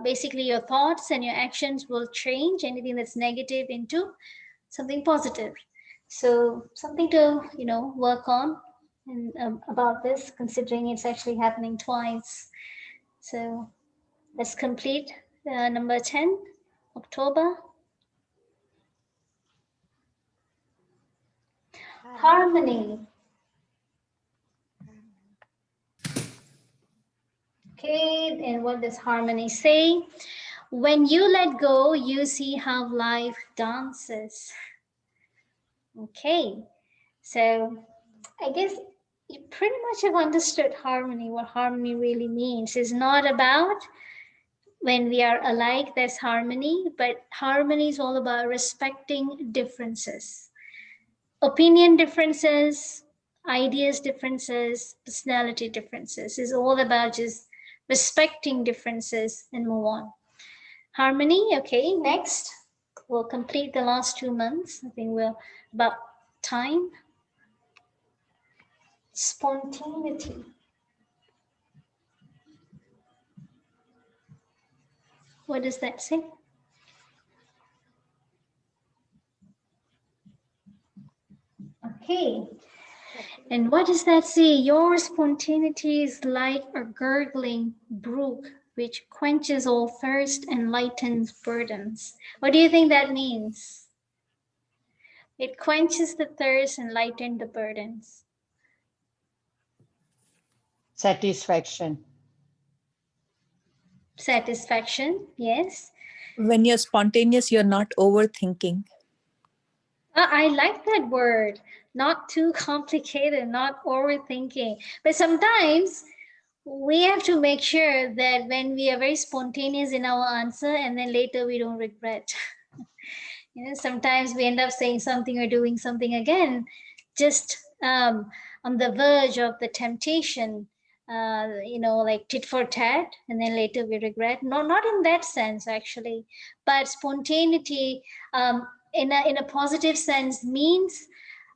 Speaker 2: basically your thoughts and your actions will change anything that's negative into something positive. So something to, work on and about this, considering it's actually happening twice. So Let's complete number 10, October. Harmony. Okay, and what does harmony say? When you let go, you see how life dances. Okay, so I guess you pretty much have understood harmony, what harmony really means. It's not about when we are alike, there's harmony, but harmony is all about respecting differences. Opinion differences, ideas differences, personality differences is all about just respecting differences and move on. Harmony, okay, next. We'll complete the last 2 months. I think we're about time. Spontaneity. What does that say? Okay. And what does that say? Your spontaneity is like a gurgling brook which quenches all thirst and lightens burdens. What do you think that means? It quenches the thirst and lightens the burdens.
Speaker 11: Satisfaction.
Speaker 2: Satisfaction, yes.
Speaker 14: When you're spontaneous, you're not overthinking.
Speaker 2: I like that word. Not too complicated, not overthinking. But sometimes we have to make sure that when we are very spontaneous in our answer and then later we don't regret. You know, sometimes we end up saying something or doing something again, just on the verge of the temptation, you know, like tit for tat, and then later we regret. No, not in that sense actually, but spontaneity in a positive sense means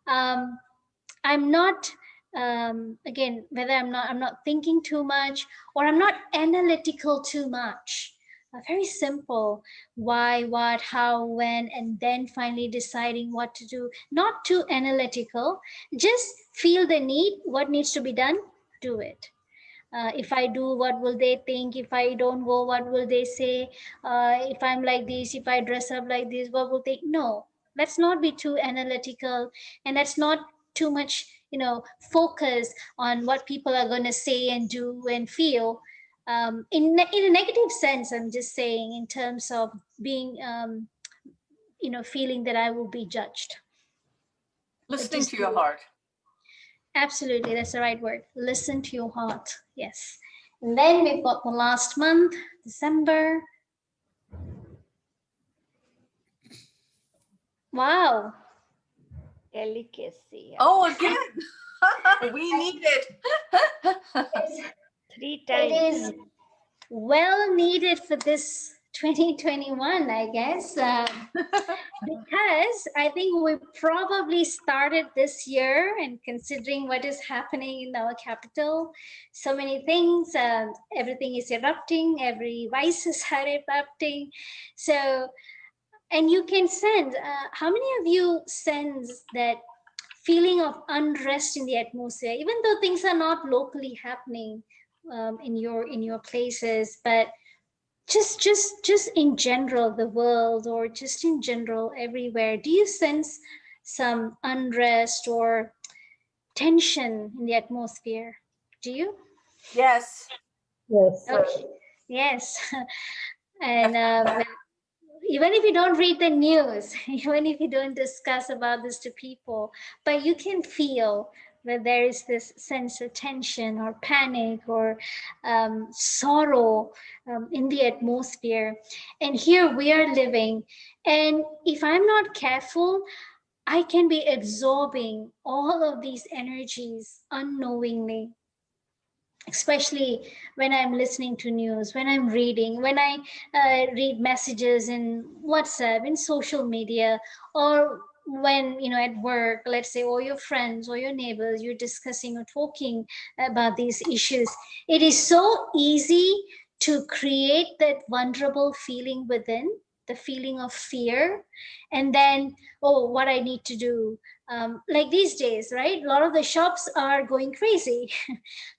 Speaker 2: I'm not again, whether I'm not thinking too much or I'm not analytical too much. Very simple. Why, what, how, when, and then finally deciding what to do. Not too analytical. Just feel the need, what needs to be done, do it. If I do, what will they think? If I don't go, what will they say? If I'm like this, if I dress up like this, what will they? No, let's not be too analytical, and let's not too much, you know, focus on what people are going to say and do and feel. In a negative sense, I'm just saying, in terms of being, you know, feeling that I will be judged.
Speaker 5: Listening to your heart.
Speaker 2: Absolutely, that's the right word. Listen to your heart. Yes. And then we've got the last month, December. Wow.
Speaker 15: Delicacy.
Speaker 5: Oh, again. We need it.
Speaker 15: 3 times.
Speaker 2: It is well needed for this 2021, I guess, because I think we probably started this year, and considering what is happening in our capital, so many things, everything is erupting, every vices are erupting. So, and you can sense, how many of you sense that feeling of unrest in the atmosphere, even though things are not locally happening in your places, but just in general, the world, or just in general everywhere, do you sense some unrest or tension in the atmosphere? Do you?
Speaker 5: Yes.
Speaker 7: Yes.
Speaker 2: Okay. Yes. And even if you don't read the news, even if you don't discuss about this to people, but you can feel that there is this sense of tension or panic or sorrow in the atmosphere. And here we are living. And if I'm not careful, I can be absorbing all of these energies unknowingly, especially when I'm listening to news, when I'm reading, when I read messages in WhatsApp, in social media, or when, you know, at work, let's say, or your friends or your neighbors, you're discussing or talking about these issues. It is so easy to create that vulnerable feeling within, the feeling of fear, and then, oh, what I need to do. Like these days, right? A lot of the shops are going crazy.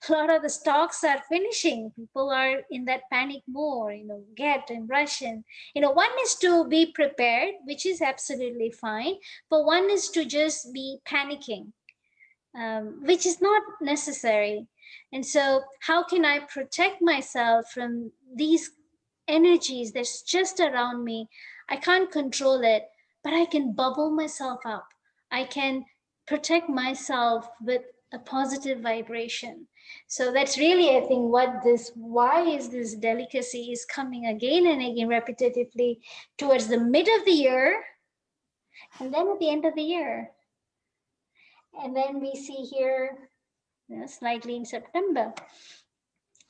Speaker 2: A lot of the stocks are finishing. People are in that panic mode, get and rush in. One is to be prepared, which is absolutely fine, but one is to just be panicking, which is not necessary. And so how can I protect myself from these energies that's just around me? I can't control it, but I can bubble myself up. I can protect myself with a positive vibration. So that's really, I think, why is this delicacy is coming again and again repetitively towards the mid of the year, and then at the end of the year. And then we see here, slightly in September.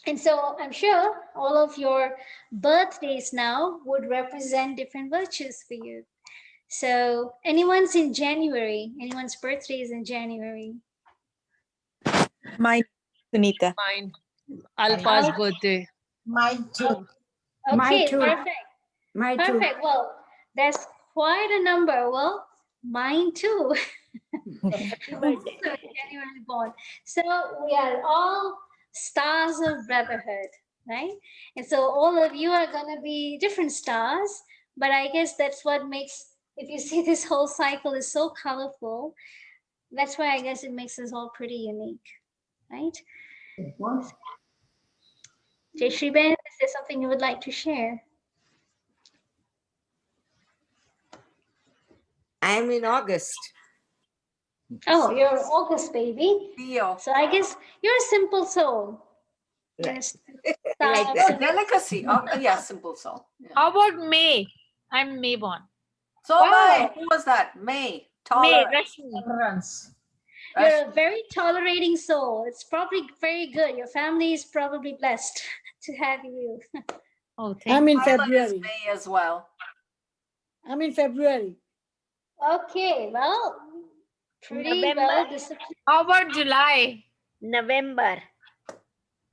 Speaker 2: And so I'm sure all of your birthdays now would represent different virtues for you. So anyone's in January, anyone's birthday is in January.
Speaker 14: Mine, Sunita.
Speaker 12: Mine. Alpa's birthday.
Speaker 4: Mine too.
Speaker 2: Okay,
Speaker 3: Mine too.
Speaker 2: perfect.
Speaker 3: Mine too.
Speaker 2: Perfect. Well, that's quite a number. Well, mine too. January born. So we are all stars of brotherhood, right? And so all of you are going to be different stars, but I guess that's what makes, if you see this whole cycle is so colorful, that's why I guess it makes us all pretty unique, right? Jayashri Ben, is there something you would like to share?
Speaker 3: I'm in August.
Speaker 2: Oh, you're an August baby.
Speaker 5: Theo.
Speaker 2: So I guess you're a simple soul. Yes.
Speaker 3: Like that.
Speaker 5: Delicacy. Oh, yeah, simple soul. Yeah.
Speaker 15: How about May? I'm May born.
Speaker 5: So am I. Who was that? May.
Speaker 15: May,
Speaker 5: Tolerant.
Speaker 15: Rashmi.
Speaker 2: You're a very tolerating soul. It's probably very good. Your family is probably blessed to have you.
Speaker 15: Oh,
Speaker 16: I'm in
Speaker 5: Violet is
Speaker 16: February.
Speaker 5: May as well.
Speaker 16: I'm in February.
Speaker 2: Okay, well, pretty
Speaker 15: November.
Speaker 2: well disciplined.
Speaker 15: How about July?
Speaker 14: November.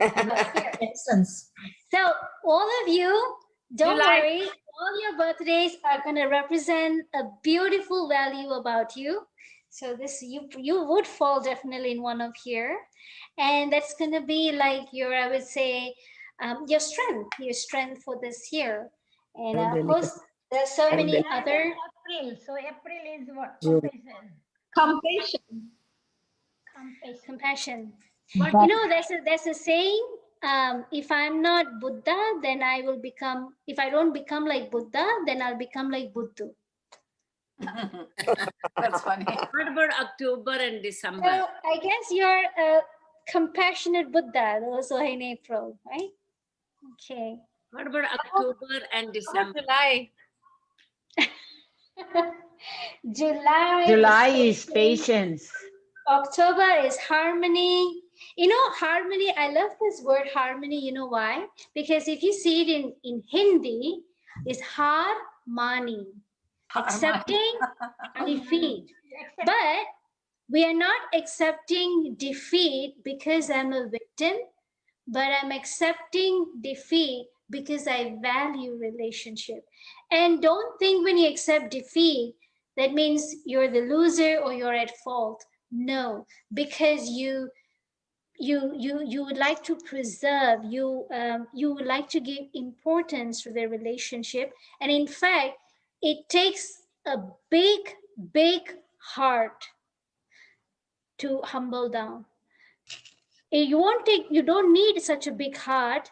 Speaker 8: Essence.
Speaker 2: So all of you, don't
Speaker 15: July.
Speaker 2: worry. All your birthdays are going to represent a beautiful value about you. So this you would fall definitely in one of here, and that's going to be like your, I would say, your strength for this year. And of course, there's so many other.
Speaker 4: April. So April is what?
Speaker 15: Compassion.
Speaker 2: Compassion. But there's a saying, if I'm not Buddha, then I will become, if I don't become like Buddha, then I'll become like Buddha.
Speaker 5: That's funny.
Speaker 3: What about October and December?
Speaker 2: So I guess you're a compassionate Buddha also in April, right? Okay.
Speaker 3: What about October and December?
Speaker 15: July.
Speaker 11: July is patience.
Speaker 2: October is harmony. Harmony, I love this word harmony. You know why? Because if you see it in Hindi, it's har mani, accepting defeat. But we are not accepting defeat because I'm a victim, but I'm accepting defeat because I value relationship. And don't think when you accept defeat, that means you're the loser or you're at fault. No, because you would like to preserve, you would like to give importance to the relationship. And in fact, it takes a big heart to humble down. You don't need such a big heart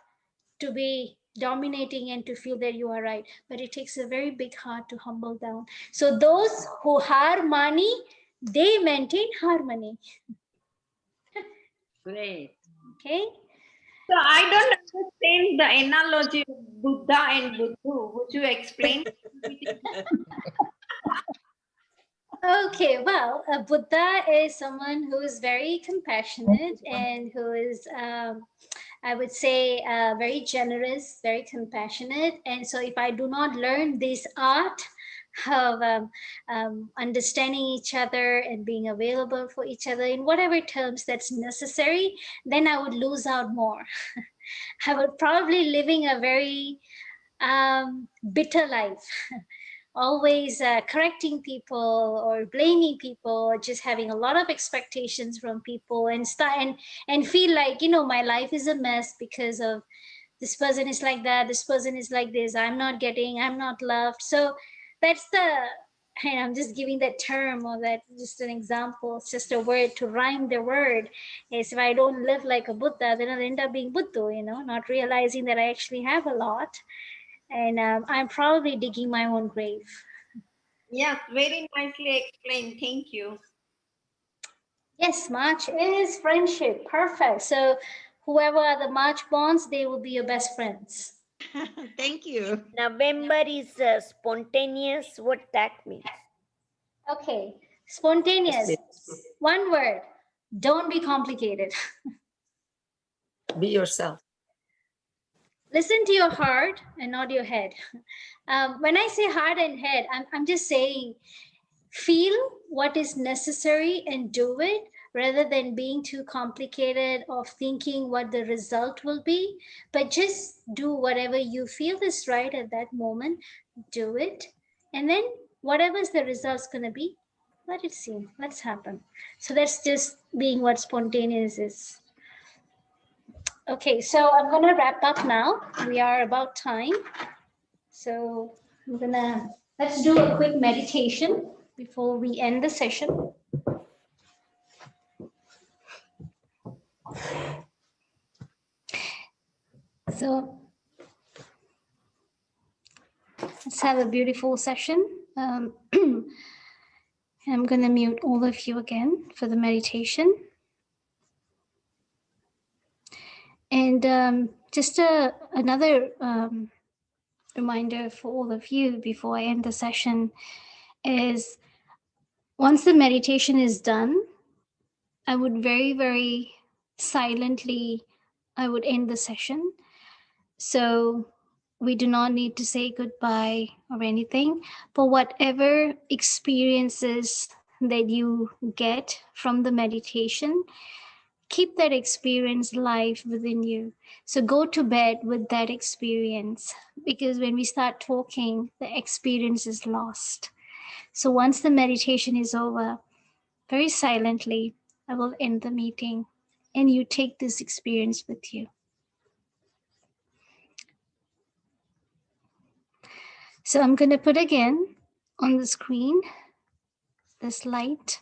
Speaker 2: to be dominating and to feel that you are right, but it takes a very big heart to humble down. So those who har mani, they maintain harmony.
Speaker 3: Great.
Speaker 2: Okay.
Speaker 15: So I don't understand the analogy of Buddha and Buddha. Would you explain?
Speaker 2: Okay, well, a Buddha is someone who is very compassionate and who is, I would say, very generous, very compassionate. And so if I do not learn this art of understanding each other and being available for each other in whatever terms that's necessary, then I would lose out more. I would probably living a very bitter life. Always correcting people or blaming people, or just having a lot of expectations from people, and feel like, you know, my life is a mess because of this person is like that, this person is like this, I'm not loved. So that's and I'm just giving that term, or that just an example. It's just a word to rhyme the word. Is if I don't live like a Buddha, then I'll end up being Buddha, you know, not realizing that I actually have a lot. And I'm probably digging my own grave.
Speaker 15: Yes, very nicely explained. Thank you.
Speaker 2: Yes, March is friendship. Perfect. So whoever are the March bonds, they will be your best friends.
Speaker 15: Thank you.
Speaker 17: November is spontaneous. What that means?
Speaker 2: Okay, spontaneous. One word. Don't be complicated.
Speaker 3: Be yourself.
Speaker 2: Listen to your heart and not your head. When I say heart and head, I'm just saying feel what is necessary and do it, rather than being too complicated of thinking what the result will be. But just do whatever you feel is right at that moment. Do it. And then whatever's the result's going to be, let it see. Let's happen. So that's just being what spontaneous is. Okay, so I'm going to wrap up now. We are about time. So let's do a quick meditation before we end the session. So let's have a beautiful session. I'm going to mute all of you again for the meditation. And just another reminder for all of you before I end the session is, once the meditation is done, I would very, very silently, I would end the session. So we do not need to say goodbye or anything, but whatever experiences that you get from the meditation, keep that experience live within you. So go to bed with that experience, because when we start talking, the experience is lost. So once the meditation is over, very silently, I will end the meeting, and you take this experience with you. So I'm going to put again on the screen this light.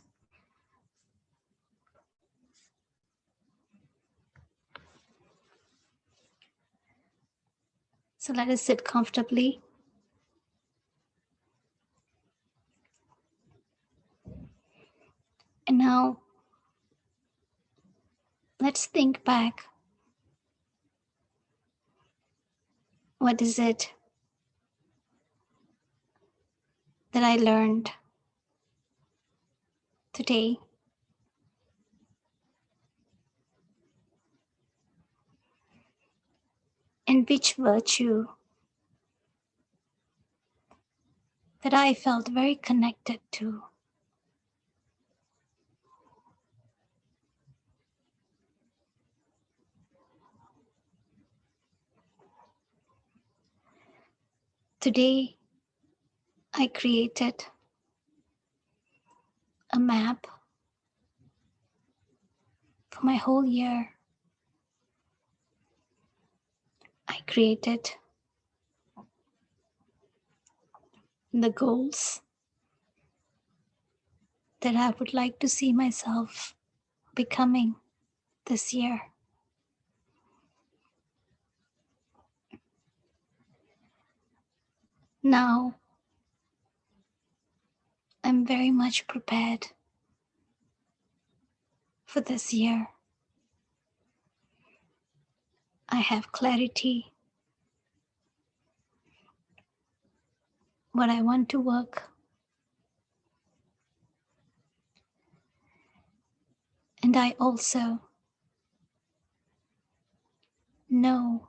Speaker 2: So let us sit comfortably. And now let's think back. What is it that I learned today? And which virtue that I felt very connected to? Today, I created a map for my whole year. I created the goals that I would like to see myself becoming this year. Now, I'm very much prepared for this year. I have clarity what I want to work. And I also know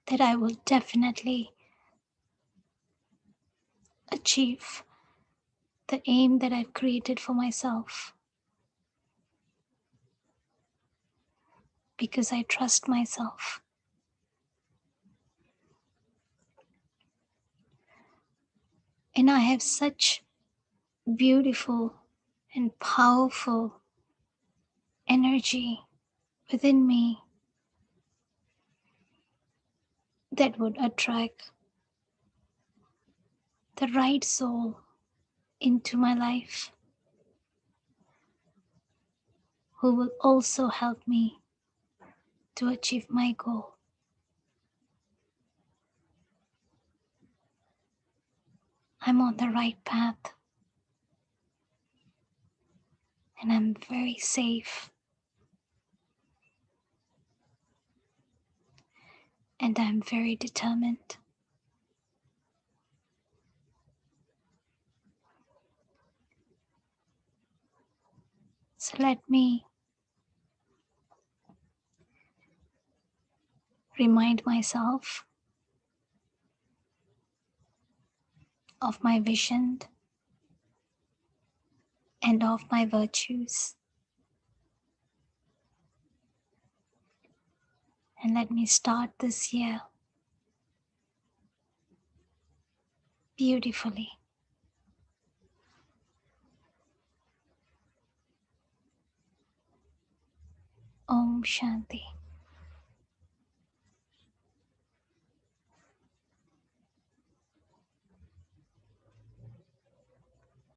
Speaker 2: that I will definitely achieve the aim that I've created for myself, because I trust myself. And I have such beautiful and powerful energy within me that would attract the right soul into my life, who will also help me to achieve my goal. I'm on the right path, and I'm very safe, and I'm very determined. So let me remind myself of my vision and of my virtues. And let me start this year beautifully. Om Shanti.